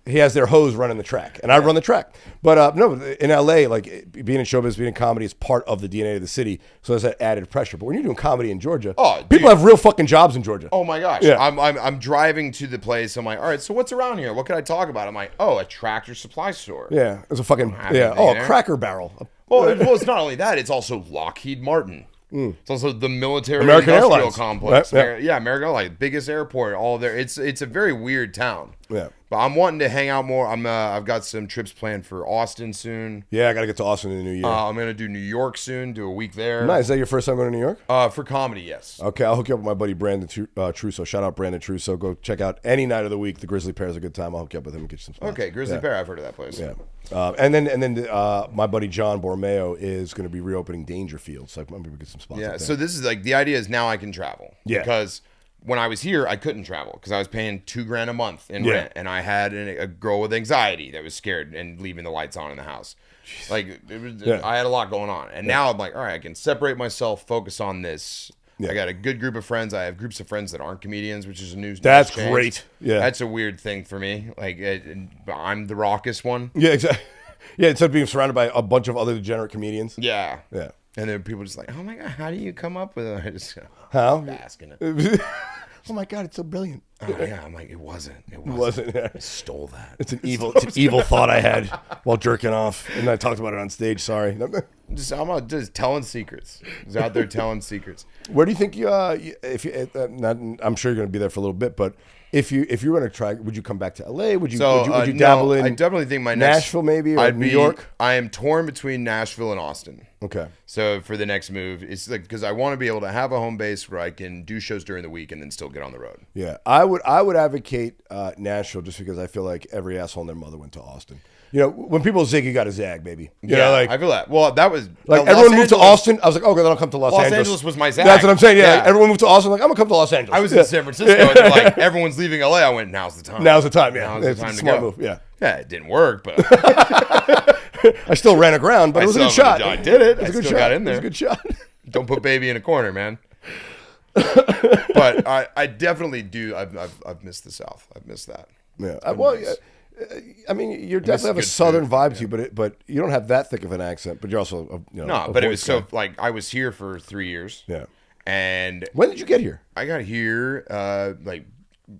He has their hose running the track, and I run the track. But no, in LA, like being in showbiz, being in comedy is part of the DNA of the city. So there's that added pressure. But when you're doing comedy in Georgia, people have real fucking jobs in Georgia. Oh my gosh! Yeah. I'm driving to the place. I'm like, all right, so what's around here? What can I talk about? I'm like, oh, a Tractor Supply store. Yeah, it's a fucking a Cracker Barrel. Well, it's not only that; it's also Lockheed Martin. It's also the military American industrial Airlines complex. Right? Yeah, American Airlines, biggest airport, all there. It's a very weird town. Yeah. But I'm wanting to hang out more. I've got some trips planned for Austin soon. Yeah, I got to get to Austin in the new year. I'm going to do New York soon, do a week there. Nice. Is that your first time going to New York? For comedy, yes. Okay, I'll hook you up with my buddy Brandon Trusso. Shout out Brandon Trusso. Go check out any night of the week. The Grizzly Pear is a good time. I'll hook you up with him and get you some spots. Okay, Grizzly Pear, I've heard of that place. Yeah. And then my buddy John Borromeo is going to be reopening Dangerfield, so I'm going to get some spots. Yeah, so this is like, the idea is now I can travel. Yeah. Because when I was here, I couldn't travel because I was paying $2,000 a month in rent, and I had a girl with anxiety that was scared and leaving the lights on in the house. Jeez. Like I had a lot going on, and now I'm like, all right, I can separate myself, focus on this. Yeah. I got a good group of friends. I have groups of friends that aren't comedians, which is a new. That's change. Great. Yeah, that's a weird thing for me. Like I'm the raucous one. Yeah, exactly. Yeah, instead of being surrounded by a bunch of other degenerate comedians. Yeah, yeah. And then people just like, oh my god, how do you come up with it? I just how asking it. Oh my god, it's so brilliant. Oh yeah, I'm like, it wasn't. Yeah. I stole that. It's an evil thought I had while jerking off, and I talked about it on stage. Sorry. I'm just telling secrets. Just out there telling secrets. Where do you think I'm sure you're going to be there for a little bit, but if you were going to try, would you come back to LA? Would you dabble in? I definitely think my Nashville maybe or New York. I am torn between Nashville and Austin. Okay. So for the next move, it's like because I want to be able to have a home base where I can do shows during the week and then still get on the road. Yeah, I would advocate Nashville just because I feel like every asshole and their mother went to Austin. You know, when people zig, you got to zag, baby. You know, like I feel that. Well, that was like everyone moved to Austin. I was like, okay, then I'll come to Los Angeles. Los Angeles was my zag. That's what I'm saying. Yeah, like, everyone moved to Austin. I'm like, I'm gonna come to Los Angeles. I was in San Francisco. And like everyone's leaving LA. I went. Now's the time. Now's the time. Yeah, now's the time to smart go. Move. Yeah. Yeah, it didn't work, but I still ran aground, but it was a good shot. I did it. I still got in there. It was a good shot. Don't put baby in a corner, man. But I definitely do. I've missed the South. I've missed that. Yeah. I mean, you definitely have a southern vibe to you, but you don't have that thick of an accent. But you're also no. But it was so like I was here for 3 years. Yeah. And when did you get here? I got here like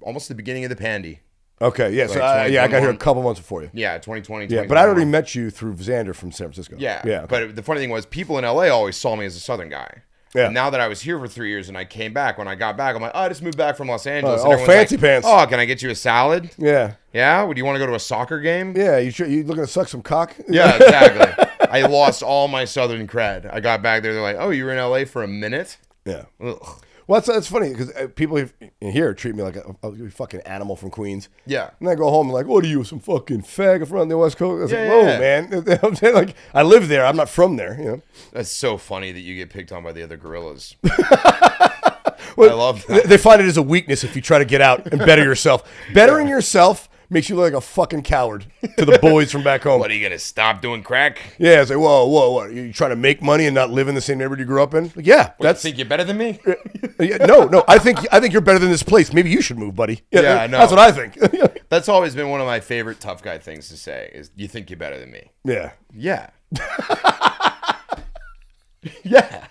almost the beginning of the pandy. Okay, yeah, so I got here a couple months before you. Yeah, 2020. Yeah, but I already met you through Xander from San Francisco. Yeah, yeah. Okay. But the funny thing was, people in LA always saw me as a Southern guy. Yeah. And now that I was here for 3 years and I came back, when I got back, I'm like, oh, I just moved back from Los Angeles. Fancy pants. Oh, can I get you a salad? Yeah. Yeah? Would you want to go to a soccer game? Yeah, you looking to suck some cock? Yeah, exactly. I lost all my Southern cred. I got back there, they're like, oh, you were in LA for a minute? Yeah. Ugh. Well, that's funny because people here treat me like a fucking animal from Queens. Yeah. And I go home and like, what are you, some fucking fag from the West Coast? I was like, whoa, man. You know I'm saying? Like, I live there. I'm not from there. You know. That's so funny that you get picked on by the other gorillas. Well, I love that. They find it as a weakness if you try to get out and better yourself. Bettering yourself Makes you look like a fucking coward to the boys from back home. What, are you going to stop doing crack? Yeah, it's like, whoa, what? You trying to make money and not live in the same neighborhood you grew up in? Like, yeah, You think you're better than me? No. I think you're better than this place. Maybe you should move, buddy. Yeah, I know. That's what I think. That's always been one of my favorite tough guy things to say is, you think you're better than me. Yeah. Yeah. Yeah.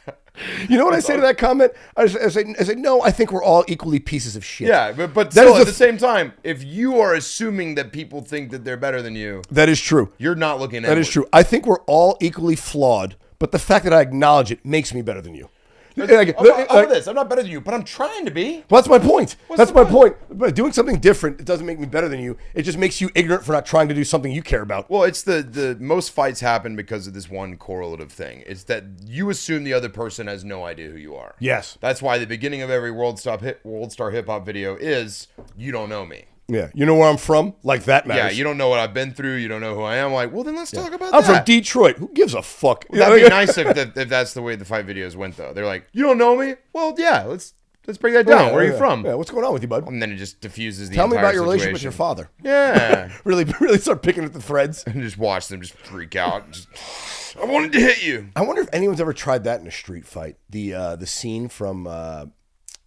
You know what I say to that comment? I say, no, I think we're all equally pieces of shit. Yeah, but still, at the same time, if you are assuming that people think that they're better than you, that is true. You're not looking at it. That is true. I think we're all equally flawed, but the fact that I acknowledge it makes me better than you. How about this? I'm not better than you, but I'm trying to be. Well, that's my point. That's my point. But doing something different, it doesn't make me better than you. It just makes you ignorant for not trying to do something you care about. Well, it's the most fights happen because of this one correlative thing. It's that you assume the other person has no idea who you are. Yes. That's why the beginning of every World Star Hip Hop video is, you don't know me. Yeah, you know where I'm from? Like, that matters. Yeah, you don't know what I've been through. You don't know who I am. Like, well, then let's talk about I'm that. from Detroit. Who gives a fuck? That'd be nice if that's the way the fight videos went, though. They're like, you don't know me? Well, yeah, let's break that down. Where are you from? Yeah, what's going on with you, bud? And then it just diffuses the Tell me entire about your relationship situation. with your father. Yeah. really start picking at the threads. And just watch them just freak out. Just, I wanted to hit you. I wonder if anyone's ever tried that in a street fight. The scene from...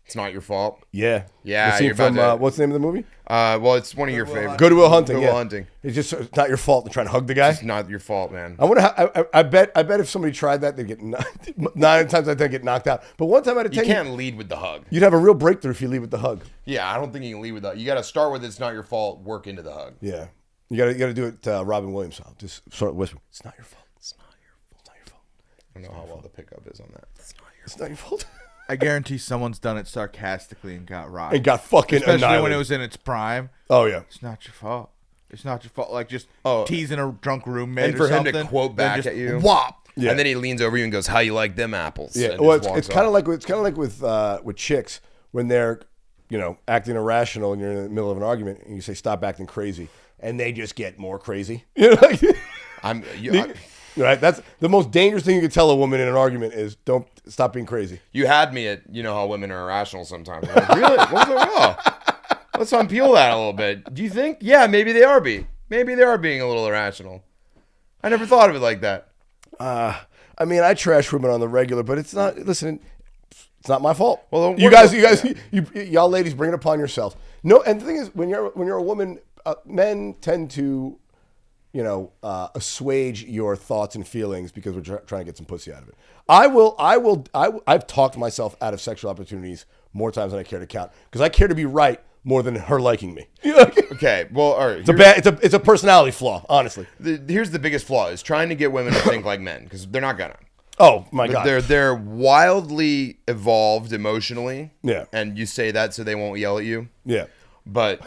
It's Not Your Fault. Yeah. Yeah. The scene from, what's the name of the movie? Well, it's one of your favorites. Good Will Hunting. Good Will Hunting. It's not your fault to try and hug the guy. It's not your fault, man. I wonder how. I bet if somebody tried that, they'd get 9 times out of 10 get knocked out. But one time out of 10, you can't lead with the hug. You'd have a real breakthrough if you lead with the hug. Yeah, I don't think you can lead with that. You got to start with "It's not your fault," work into the hug. Yeah, you got to do it, Robin Williams style. Just sort of whisper. It's not your fault. It's not your fault. It's not your fault. I don't know how well the pickup is on that. It's not your fault. I guarantee someone's done it sarcastically and got rocked. And got fucking Especially annihilated. when it was in its prime. Oh, yeah. It's not your fault. It's not your fault. Like just teasing a drunk roommate And for or him something. to quote back at you. Whop. Yeah. And then he leans over you and goes, "How you like them apples?" Yeah, And well, just walks it's kind of off. like with chicks when they're, acting irrational and you're in the middle of an argument and you say stop acting crazy and they just get more crazy. Right? That's the most dangerous thing you can tell a woman in an argument is don't stop being crazy. You had me at, how women are irrational sometimes. I'm like, really? What's going on? Let's unpeel that a little bit. Do you think? Yeah, maybe they are being a little irrational. I never thought of it like that. I trash women on the regular, but it's not. Listen, it's not my fault. Well, y'all ladies, bring it upon yourself. No, and the thing is, when you're a woman, men tend to, assuage your thoughts and feelings because we're trying to get some pussy out of it. I've talked myself out of sexual opportunities more times than I care to count because I care to be right more than her liking me. Okay, well, all right. It's a personality flaw, honestly. Here's the biggest flaw is trying to get women to think like men because they're not gonna. Oh my God. They're wildly evolved emotionally. Yeah. And you say that so they won't yell at you. Yeah. But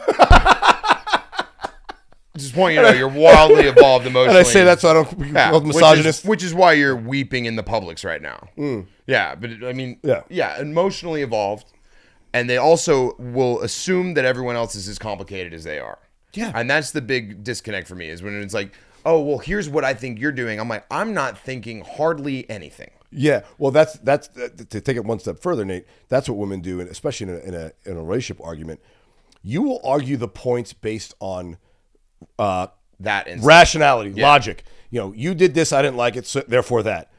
just want you to know you're wildly evolved emotionally. And I say that so I don't be called misogynist. Which is why you're weeping in the Publix right now. Yeah, but emotionally evolved. And they also will assume that everyone else is as complicated as they are. Yeah. And that's the big disconnect for me is when it's like, oh, well, here's what I think you're doing. I'm like, I'm not thinking hardly anything. Yeah, well, that's to take it one step further, Nate. That's what women do, and especially in a relationship argument. You will argue the points based on rationality, logic. You did this, I didn't like it, so therefore that.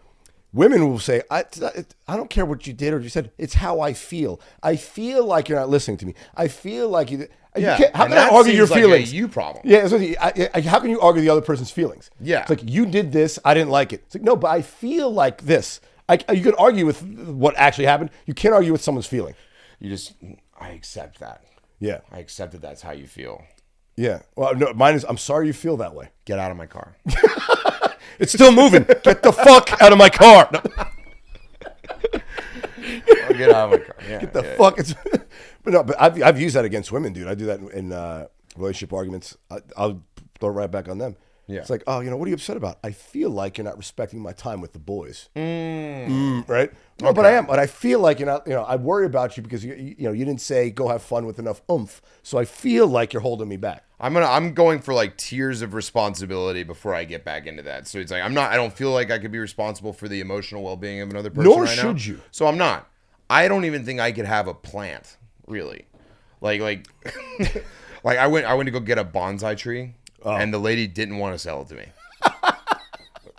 Women will say, I don't care what you did or you said. It's how I feel. I feel like you're not listening to me. I feel like you. Yeah. How can I argue your feelings? Like a you problem. Yeah. How can you argue the other person's feelings? Yeah. It's like you did this. I didn't like it. It's like no, but I feel like this. You can argue with what actually happened. You can't argue with someone's feeling. I accept that. Yeah. I accept that that's how you feel. Yeah. Well, no, mine is. I'm sorry you feel that way. Get out of my car. It's still moving. Get the fuck out of my car. No. Get out of my car. Yeah, Get the fuck. Yeah. But I've used that against women, dude. I do that in relationship arguments. I'll throw it right back on them. Yeah. It's like, what are you upset about? I feel like you're not respecting my time with the boys. Right? No, Okay. but I am. But I feel like you're not. I worry about you because you didn't say go have fun with enough oomph. So I feel like you're holding me back. I'm going for like tiers of responsibility before I get back into that. So it's like I don't feel like I could be responsible for the emotional well-being of another person. Nor right should now. you. So I'm not. I don't even think I could have a plant, really. Like Like I went to go get a bonsai tree, and the lady didn't want to sell it to me.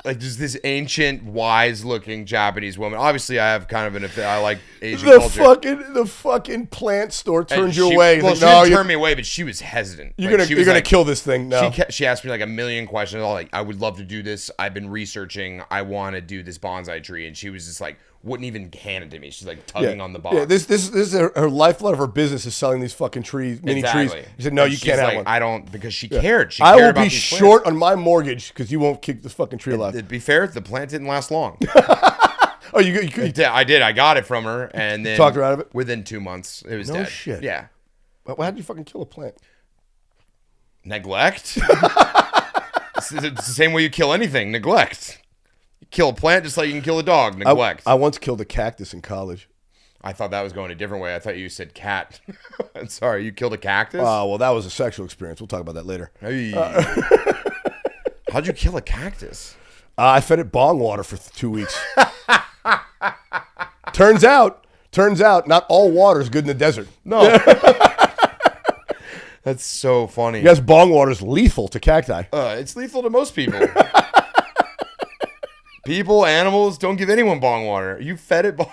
Like just this ancient, wise-looking Japanese woman. Obviously, I have kind of I like Asian culture. The fucking plant store turns And you away. Well, Like, she didn't turn me away, but she was hesitant. You're gonna kill this thing now. She asked me like a million questions. Like, I would love to do this. I've been researching. I want to do this bonsai tree, and she was just like, wouldn't even hand it to me. She's like tugging on the box. Yeah, this is her lifeblood of her business is selling these fucking trees, mini trees. She said, no, you can't have one. I don't, because she cared. She I cared will about be these short plants. on my mortgage because you won't kick this fucking tree alive. To be fair, the plant didn't last long. Oh, you I did. I got it from her, and then talked her out of it? Within 2 months, it was No dead. shit. Yeah. Well, how'd you fucking kill a plant? Neglect. It's the same way you kill anything. Neglect. You kill a plant just like you can kill a dog. Neglect. I once killed a cactus in college. I thought that was going a different way. I thought you said cat. Sorry, you killed a cactus? Well, that was a sexual experience. We'll talk about that later. Hey. How'd you kill a cactus? I fed it bong water for 2 weeks. Turns out, not all water is good in the desert. No. That's so funny. Yes, bong water is lethal to cacti. It's lethal to most people. People, animals, don't give anyone bong water. You fed it bong.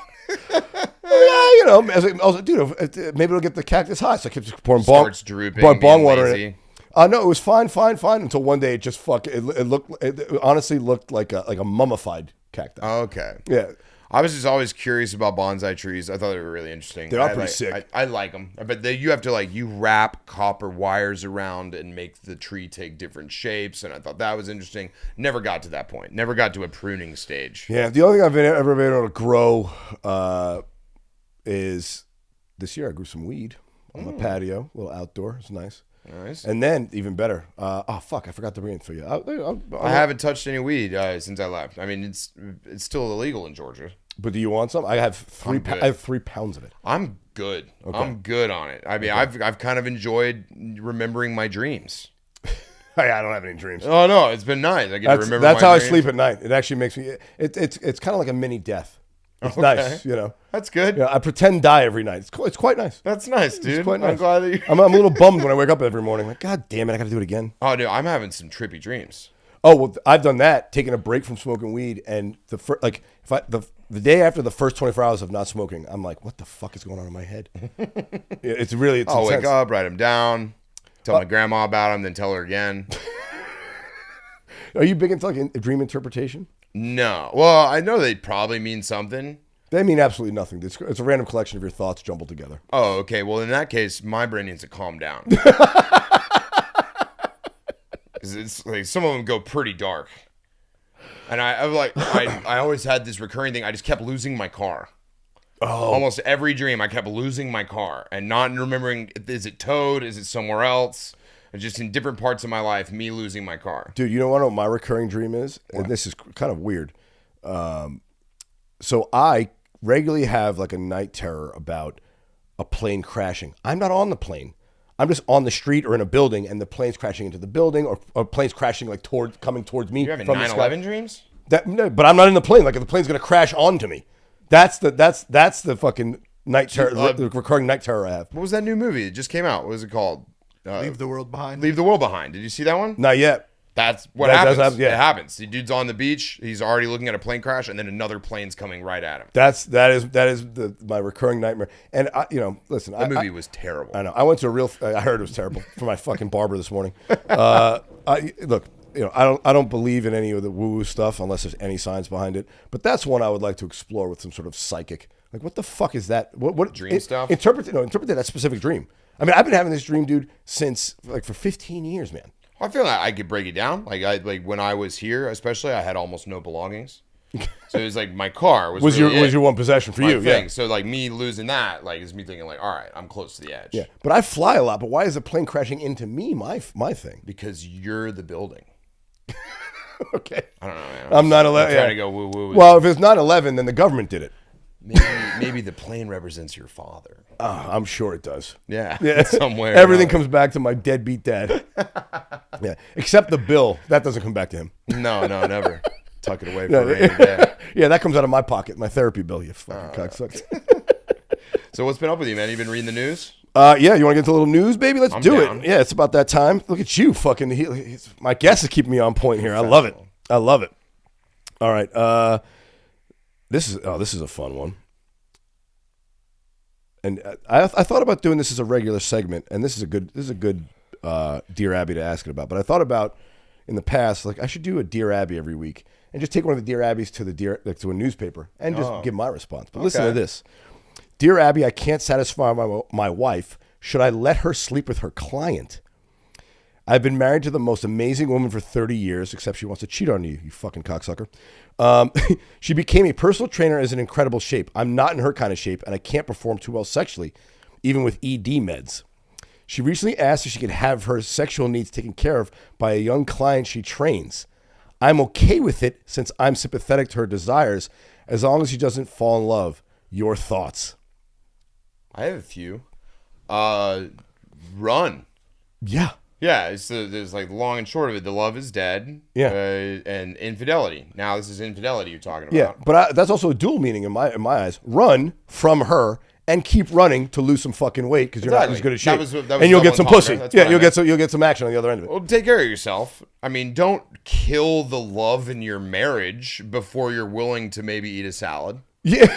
Yeah, I was like, dude, maybe it'll get the cactus high. So I kept pouring Starts drooping, bong water in lazy. it. No, it was fine until one day it just it honestly looked like a mummified cacti. Okay. Yeah. I was just always curious about bonsai trees. I thought they were really interesting. They are pretty sick. I like them. But you have to you wrap copper wires around and make the tree take different shapes. And I thought that was interesting. Never got to that point. Never got to a pruning stage. Yeah. The only thing I've ever been able to grow is this year I grew some weed on the patio, a little outdoor. It's nice. Nice. And then even better. I forgot to bring it for you. I haven't touched any weed since I left. I mean, it's still illegal in Georgia. But do you want some? I have 3 pounds of it. I'm good. Okay. I'm good on it. I mean, I've kind of enjoyed remembering my dreams. I don't have any dreams. Oh no, it's been nice. I get to remember. That's my how dreams. I sleep at night. It actually makes me. It's kind of like a mini death. It's Okay. nice, That's good. Yeah, I pretend die every night. It's quite nice. That's nice, dude. It's quite nice. I'm glad that you. I'm a little bummed when I wake up every morning. Like, God damn it, I got to do it again. Oh, dude, I'm having some trippy dreams. Oh well, I've done that. Taking a break from smoking weed, and the day after the first 24 hours of not smoking, I'm like, what the fuck is going on in my head? It's I'll intense. wake up, write them down, tell my grandma about them, then tell her again. Are you big into dream interpretation? No. Well, I know they probably mean something. They mean absolutely nothing. It's a random collection of your thoughts jumbled together. Oh, okay. Well, in that case, my brain needs to calm down. It's like some of them go pretty dark, and I always had this recurring thing. I just kept losing my car. Oh. Almost every dream, I kept losing my car and not remembering, is it towed? Is it somewhere else? And just in different parts of my life, me losing my car. Dude, you know what my recurring dream is? What? And this is kind of weird. So I regularly have like a night terror about a plane crashing. I'm not on the plane. I'm just on the street or in a building, and the plane's crashing into the building, or plane's crashing coming towards me. You're having from 9/11 dreams? No, but I'm not in the plane. Like if the plane's gonna crash onto me, that's the fucking night terror, the recurring night terror I have. What was that new movie? It just came out. What was it called? Leave the World Behind. Leave the World Behind. Did you see that one? Not yet. That's what That happens. does happen, yeah. It happens. The dude's on the beach. He's already looking at a plane crash, and then another plane's coming right at him. That is my recurring nightmare. And listen, The movie was terrible. I know. I went to I heard it was terrible from my fucking barber this morning. Look, I don't believe in any of the woo-woo stuff unless there's any science behind it. But that's one I would like to explore with some sort of psychic. Like, what the fuck is that? What dream stuff? Interpret that specific dream. I mean, I've been having this dream, dude, since for 15 years, man. I feel like I could break it down. Like when I was here, especially, I had almost no belongings. So it was like my car was really your one possession for my you. thing. Yeah. So like me losing that, is me thinking like, all right, I'm close to the edge. Yeah. But I fly a lot. But why is a plane crashing into me my thing? Because you're the building. Okay. I don't know, man. I'm not 11. trying to go woo woo. Well, if it's 9/11, then the government did it. Maybe the plane represents your father. I'm sure it does. Yeah. Somewhere. Everything comes back to my deadbeat dad. Yeah. Except the bill. That doesn't come back to him. No, never. Tuck it away for a rainy day. Yeah, that comes out of my pocket. My therapy bill, you fucking cocksucker. So what's been up with you, man? You been reading the news? Yeah, you want to get into a little news, baby? Let's do down. it. Yeah, it's about that time. Look at you, fucking. My guest is keeping me on point here. I love it. I love it. All right. This is a fun one. And I thought about doing this as a regular segment, and this is a good Dear Abby to ask it about. But I thought about in the past, like I should do a Dear Abby every week and just take one of the Dear Abbies to a newspaper and just give my response. But listen to this. Dear Abby, I can't satisfy my wife. Should I let her sleep with her client? I've been married to the most amazing woman for 30 years, except she wants to cheat on you, you fucking cocksucker. She became a personal trainer as in incredible shape. I'm not in her kind of shape, and I can't perform too well sexually, even with ED meds. She recently asked if she could have her sexual needs taken care of by a young client she trains. I'm okay with it since I'm sympathetic to her desires, as long as she doesn't fall in love. Your thoughts? I have a few. Run. Yeah. Yeah, there's like long and short of it. The love is dead. Yeah. And infidelity. Now this is infidelity you're talking about. Yeah, but that's also a dual meaning in my eyes. Run from her and keep running to lose some fucking weight because you're not as good at shape. That was and you'll get some pussy. Yeah, you'll get some action on the other end of it. Well, take care of yourself. I mean, don't kill the love in your marriage before you're willing to maybe eat a salad. Yeah.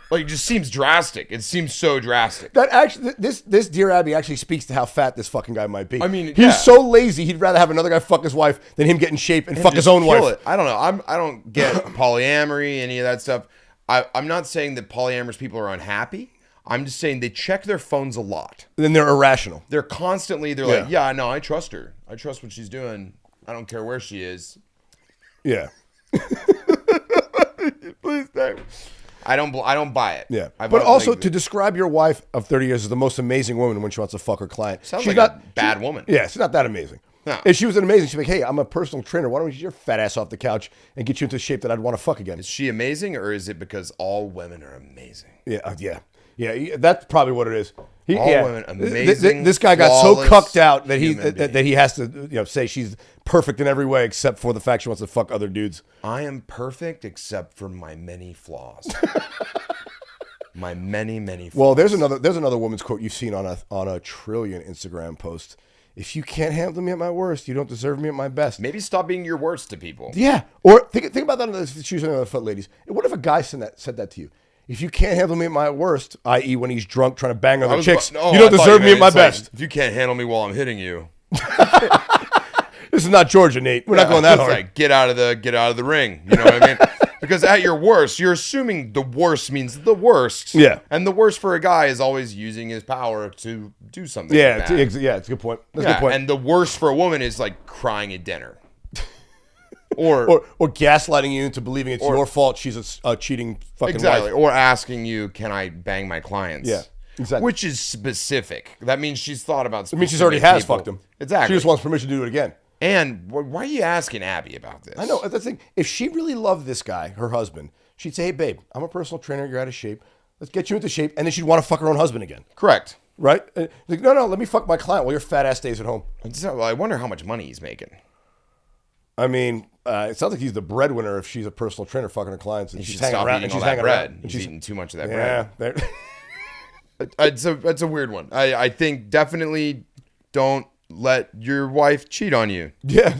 Like, it just seems drastic. It seems so drastic. That actually, this Dear Abby actually speaks to how fat this fucking guy might be. I mean, he's so lazy. He'd rather have another guy fuck his wife than him get in shape and fuck his own wife. I don't know. I don't get polyamory, any of that stuff. I'm not saying that polyamorous people are unhappy. I'm just saying they check their phones a lot. Then they're irrational. They're constantly. Like, yeah, no, I trust her. I trust what she's doing. I don't care where she is. Yeah. Please don't. I don't buy it. Yeah, but also to describe your wife of 30 years as the most amazing woman when she wants to fuck her client. Sounds like a bad woman. Yeah, she's not that amazing. No. If she was an amazing, she'd be like, hey, I'm a personal trainer. Why don't we get your fat ass off the couch and get you into shape that I'd want to fuck again? Is she amazing, or is it because all women are amazing? Yeah. That's probably what it is. All women amazing. This guy got so cucked out that he has to say she's perfect in every way except for the fact she wants to fuck other dudes. I am perfect except for my many flaws. My many flaws. Well, there's another woman's quote you've seen on a trillion Instagram posts. If you can't handle me at my worst, you don't deserve me at my best. Maybe stop being your worst to people. Yeah. Or think about that on the shoes on the other foot, ladies. What if a guy said that to you? If you can't handle me at my worst, i.e. when he's drunk trying to bang other chicks, you don't deserve me at my best. If you can't handle me while I'm hitting you. This is not Georgia, Nate. We're not going that hard. Like, get out of the ring. You know what I mean? Because at your worst, you're assuming the worst means the worst. Yeah. And the worst for a guy is always using his power to do something. Yeah, it's a good point. That's a good point. And the worst for a woman is like crying at dinner. Or gaslighting you into believing it's your fault she's a cheating fucking wife. Or asking you, can I bang my cliants? Yeah, exactly. Which is specific. That means she's thought about. It means she's already has fucked him. Exactly. She just wants permission to do it again. And why are you asking Abby about this? I know. That's the thing. If she really loved this guy, her husband, she'd say, hey, babe, I'm a personal trainer. You're out of shape. Let's get you into shape. And then she'd want to fuck her own husband again. Correct. Right? Like, no, let me fuck my client while your fat ass stays at home. Well, I wonder how much money he's making. I mean, it sounds like he's the breadwinner if she's a personal trainer fucking her clients. And she's hanging stop around. Eating all that bread. She's eating too much of that bread. Yeah. That's a weird one. I think definitely don't let your wife cheat on you. Yeah.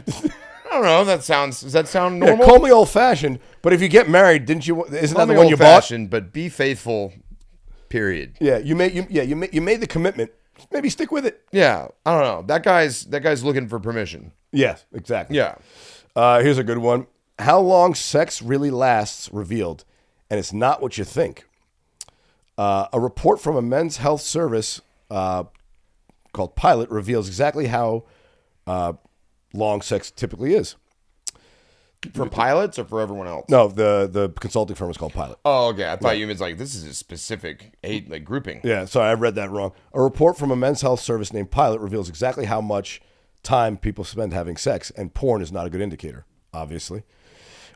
I don't know. Does that sound normal? Yeah, call me old fashioned, but if you get married, isn't that the one you bought? But be faithful. Period. Yeah, you made the commitment. Maybe stick with it. Yeah, I don't know. That guy's looking for permission. Yes, exactly. Yeah. Here's a good one. How long sex really lasts revealed, and it's not what you think. A report from a men's health service called Pilot reveals exactly how long sex typically is. For pilots or for everyone else? No, the consulting firm is called Pilot. Oh, okay. I thought you meant like this is a specific grouping. Yeah, sorry, I read that wrong. A report from a men's health service named Pilot reveals exactly how much time people spend having sex, and porn is not a good indicator, obviously.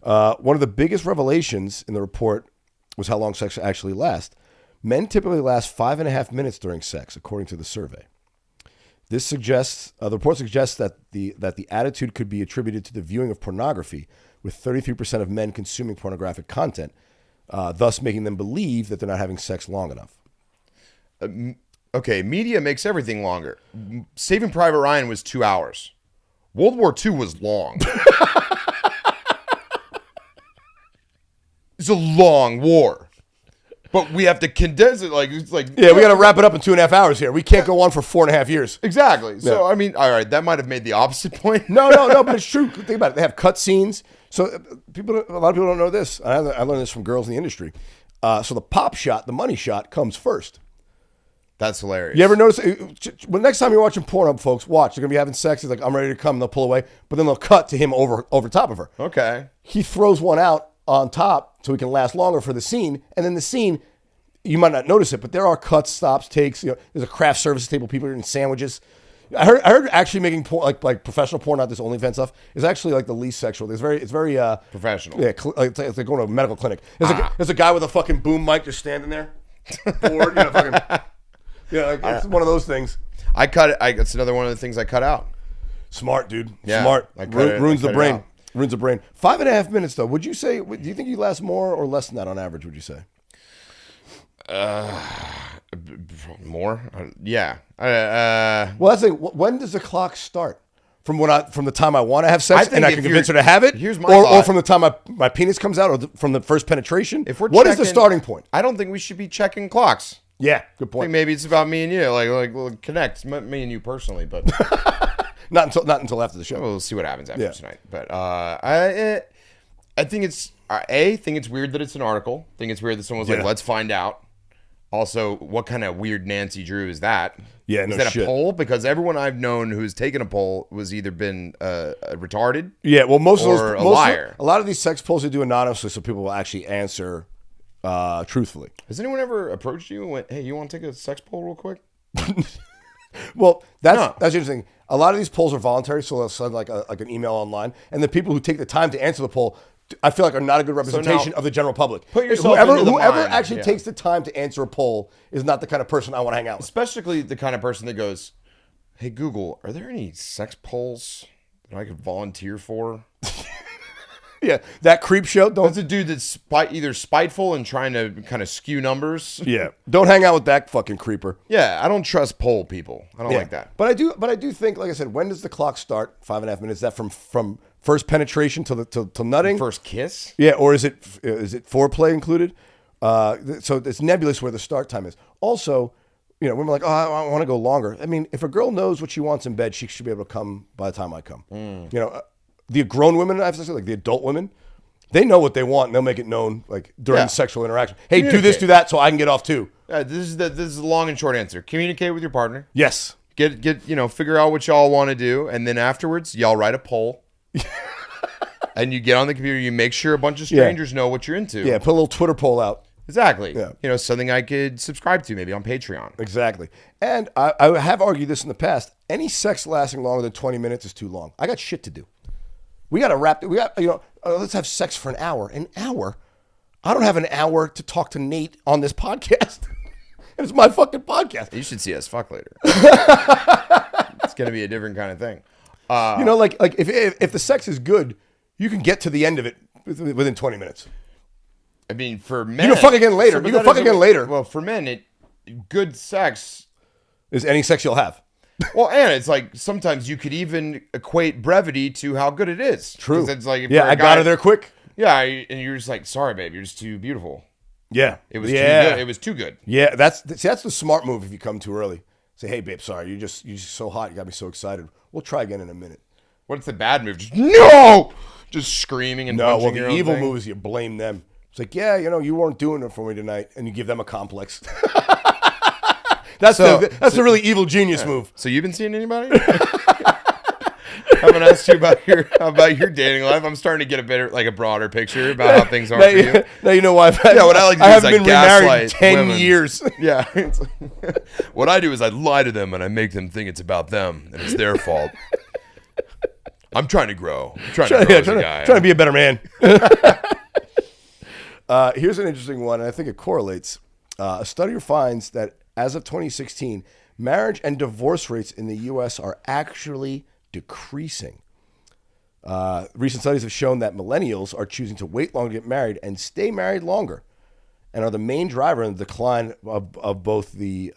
One of the biggest revelations in the report was how long sex actually lasts. Men typically last 5.5 minutes during sex, according to the survey. This suggests the report suggests that the attitude could be attributed to the viewing of pornography, with 33% of men consuming pornographic content, thus making them believe that they're not having sex long enough. okay, media makes everything longer. Saving Private Ryan was 2 hours. World War II was long. It's a long war. But we have to condense it yeah, we got to wrap it up in 2.5 hours here. We can't go on for 4.5 years. Exactly. So I mean, all right, that might have made the opposite point. No, but it's true. Think about it. They have cut scenes. So a lot of people don't know this. I learned this from girls in the industry. So the pop shot, the money shot, comes first. That's hilarious. You ever notice? When next time you're watching Pornhub, folks, watch. They're gonna be having sex. He's like, "I'm ready to come." And they'll pull away, but then they'll cut to him over top of her. Okay. He throws one out on top so he can last longer for the scene, and then the scene, you might not notice it, but there are cuts, stops, takes. You know, there's a craft service table, people are eating sandwiches. I heard actually making porn, like professional porn, not this OnlyFans stuff, is actually like the least sexual. It's very professional. Yeah, it's like going to a medical clinic. There's a guy with a fucking boom mic just standing there, bored, fucking. Yeah, like, it's one of those things. I cut it. It's another one of the things I cut out. Smart, dude. Yeah, Smart. Ruins the brain. Ruins the brain. 5.5 minutes, though. Would you say? Do you think you last more or less than that on average? Would you say? More. Yeah. Well, that's like, when does the clock start? From the time I want to have sex and I can convince her to have it, here's my or thought. from the time my penis comes out, or from the first penetration. What is the starting point? I don't think we should be checking clocks. Yeah, good I point. think maybe it's about me and you, like connect me and you personally, but not until after the show. We'll see what happens after tonight. But I think it's think it's weird that it's an article. Think it's weird that someone's like, let's find out. Also, what kind of weird Nancy Drew is that? Yeah, is that a poll? Because everyone I've known who's taken a poll was either been retarded. Yeah, well, most of those, a liar. A lot of these sex polls they do anonymously, so people will actually answer truthfully. Has anyone ever approached you and went, "Hey, you want to take a sex poll real quick?" Well, that's interesting. A lot of these polls are voluntary, so they'll send like an email online, and the people who take the time to answer the poll, I feel like, are not a good representation of the general public. Put yourself into the whoever mind. actually takes the time to answer a poll is not the kind of person I want to hang out with. Especially the kind of person that goes, "Hey Google, are there any sex polls that I could volunteer for?" Yeah, that creep show. That's a dude that's either spiteful and trying to kind of skew numbers. Yeah, don't hang out with that fucking creeper. Yeah, I don't trust poll people. I don't like that. But I do think, like I said, when does the clock start? 5.5 minutes. Is that from first penetration till nutting? First kiss? Yeah, or is it foreplay included? So it's nebulous where the start time is. Also, women are like, oh, I want to go longer. I mean, if a girl knows what she wants in bed, she should be able to come by the time I come. The grown women, I have to say, like the adult women, they know what they want and they'll make it known like during sexual interaction. Hey, do this, do that, so I can get off too. This is the long and short answer. Communicate with your partner. Yes. Get figure out what y'all want to do, and then afterwards, y'all write a poll. And you get on the computer, you make sure a bunch of strangers know what you're into. Yeah, put a little Twitter poll out. Exactly. Yeah. Something I could subscribe to maybe on Patreon. Exactly. And I have argued this in the past. Any sex lasting longer than 20 minutes is too long. I got shit to do. We got to wrap it. Let's have sex for an hour. An hour? I don't have an hour to talk to Nate on this podcast. It's my fucking podcast. You should see us fuck later. It's going to be a different kind of thing. If the sex is good, you can get to the end of it within 20 minutes. I mean, for men, you can fuck again later. Well, for men, good sex is any sex you'll have. Well, and it's like sometimes you could even equate brevity to how good it is. True. It's like I got her there quick. Yeah, and you're just like, sorry, babe, you're just too beautiful. Yeah, it was too good. It was too good. Yeah, that's the smart move. If you come too early, say, hey, babe, sorry, you're just so hot. You got me so excited. We'll try again in a minute. What's the bad move? Just no, just screaming and punching your own the evil thing. move is you blame them. It's like, yeah, you weren't doing it for me tonight, and you give them a complex. That's the really evil genius move. So you've been seeing anybody? I haven't asked you about your dating life. I'm starting to get a broader picture about how things are for you. Now you know why. What I like to do is been remarried 10 years. Yeah. What I do is I lie to them and I make them think it's about them and it's their fault. I'm trying to grow. I'm trying to grow as a guy. Trying to be a better man. Here's an interesting one, and I think it correlates. A study finds that as of 2016, marriage and divorce rates in the U.S. are actually decreasing. Recent studies have shown that millennials are choosing to wait longer to get married and stay married longer, and are the main driver in the decline of both the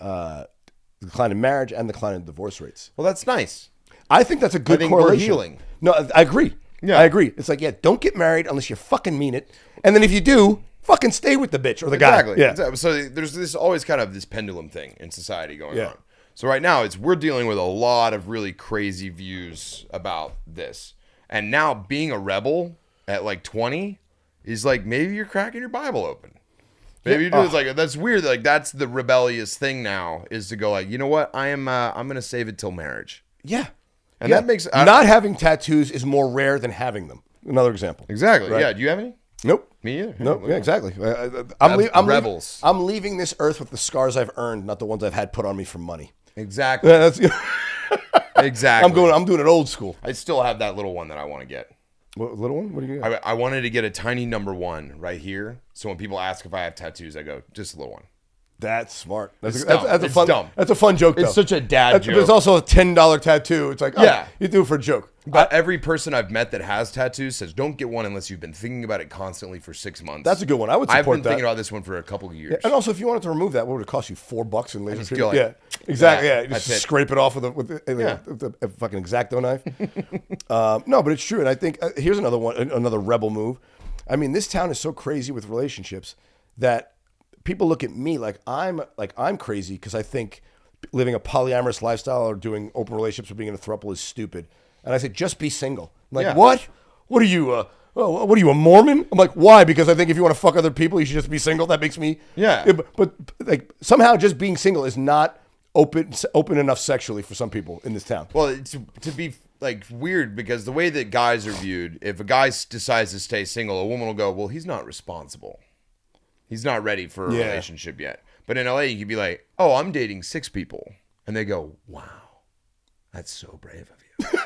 the decline in marriage and the decline in divorce rates. Well, that's nice. I think that's a good think correlation. we're healing. No, I agree. Yeah. I agree. It's like, don't get married unless you fucking mean it. And then if you do, fucking stay with the bitch or the guy. Yeah. Exactly. So there's this always kind of this pendulum thing in society going Yeah. on. So right now we're dealing with a lot of really crazy views about this. And now being a rebel at like 20 is like, maybe you're cracking your Bible open. Maybe you do. It's like, that's weird. Like, that's the rebellious thing now, is to go like, you know what? I'm going to save it till marriage. Yeah. And that makes not having tattoos is more rare than having them. Another example. Exactly. Right? Yeah. Do you have any? Nope. Me either. Nope. Yeah, exactly. Rebels. I'm leaving this earth with the scars I've earned, not the ones I've had put on me for money. Exactly. Yeah, that's, Exactly. I'm doing it old school. I still have that little one that I want to get. What, little one? What do you got? I wanted to get a tiny number 1 right here. So when people ask if I have tattoos, I go, just a little one. That's smart. That's dumb. a It's fun. dumb. That's a fun joke. It's though. such a dad joke. There's also a $10 tattoo. It's like, Yeah. you do it for a joke. But every person I've met that has tattoos says, don't get one unless you've been thinking about it constantly for 6 months. That's a good one. I would support I've been that. thinking about this one for a couple of years. And also, if you wanted to remove that, what would it cost you? $4 in laser just treatment? go like, yeah, exactly. yeah, Yeah, that's just it. scrape it off with a fucking X-Acto knife. No, but it's true. And I think here's another one, another rebel move. I mean, this town is so crazy with relationships that people look at me like I'm crazy because I think living a polyamorous lifestyle or doing open relationships or being in a throuple is stupid. And I say, just be single. I'm like, Yeah. what? What are you? What are you, a Mormon? I'm like, why? Because I think if you want to fuck other people, you should just be single. That makes me. Yeah. But like somehow just being single is not open enough sexually for some people in this town. Well, it's to be like weird because the way that guys are viewed, if a guy decides to stay single, a woman will go, well, he's not responsible. He's not ready for a relationship yet. But in LA, you could be like, oh, I'm dating 6 people. And they go, wow, that's so brave of you.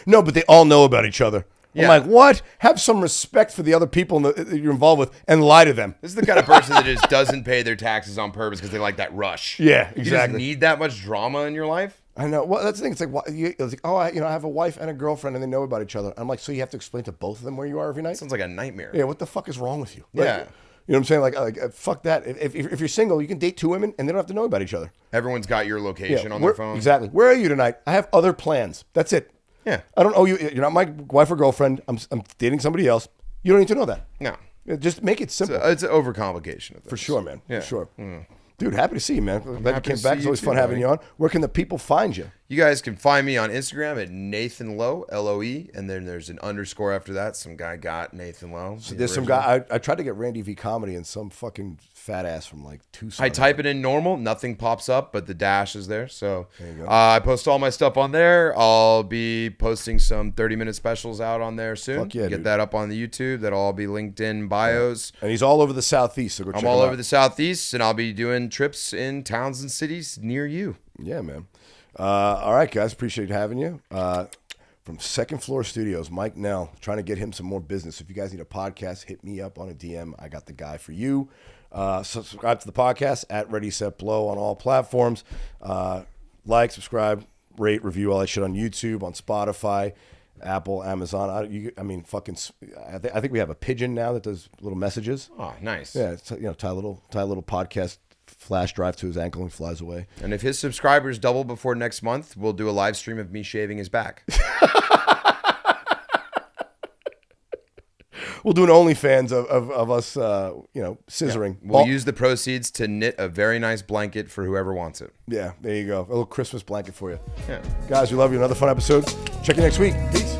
No, but they all know about each other. Yeah. I'm like, what? Have some respect for the other people that you're involved with and lie to them. This is the kind of person that just doesn't pay their taxes on purpose because they like that rush. Yeah, You exactly. just need that much drama in your life? I know. Well, that's the thing. It's like, I have a wife and a girlfriend, and they know about each other. I'm like, so you have to explain to both of them where you are every night? Sounds like a nightmare. Yeah, what the fuck is wrong with you? Like, Yeah. You know what I'm saying? Like fuck that. If you're single, you can date 2 women, and they don't have to know about each other. Everyone's got your location on their phone. Exactly. Where are you tonight? I have other plans. That's it. Yeah. I don't owe you. You're not my wife or girlfriend. I'm dating somebody else. You don't need to know that. No. Just make it simple. It's an overcomplication of things. For sure, man. Yeah. For sure. Dude, happy to see you, man. Glad you happy came to back. see It's you always too, fun having buddy. you on. Where can the people find you? You guys can find me on Instagram at Nathan Loe, Loe, and then there's an underscore after that. Some guy got Nathan Loe. So there's some guy. I tried to get Randy V Comedy, and some fucking fat ass from like Tucson. I type it in normal, nothing pops up, but the dash is there. So There you go. I post all my stuff on there. I'll be posting some 30-minute specials out on there soon. Fuck yeah, Get dude. that up on the YouTube. That'll all be linked in bios. And he's all over the Southeast, so go check I'm him all out. over the Southeast, and I'll be doing trips in towns and cities near you. Yeah, man. All right, guys. Appreciate having you. From Second Floor Studios, Mike Nell, trying to get him some more business. If you guys need a podcast, hit me up on a DM. I got the guy for you. Subscribe to the podcast at Ready Set Blow on all platforms. Like, subscribe, rate, review all that shit on YouTube, on Spotify, Apple, Amazon. I think we have a pigeon now that does little messages. Oh, nice. Yeah, it's, tie a little podcast flash drive to his ankle and flies away. And if his subscribers double before next month, we'll do a live stream of me shaving his back. We'll do an OnlyFans of us, scissoring. We'll use the proceeds to knit a very nice blanket for whoever wants it. Yeah, there you go. A little Christmas blanket for you. Yeah. Guys, we love you. Another fun episode. Check you next week. Peace.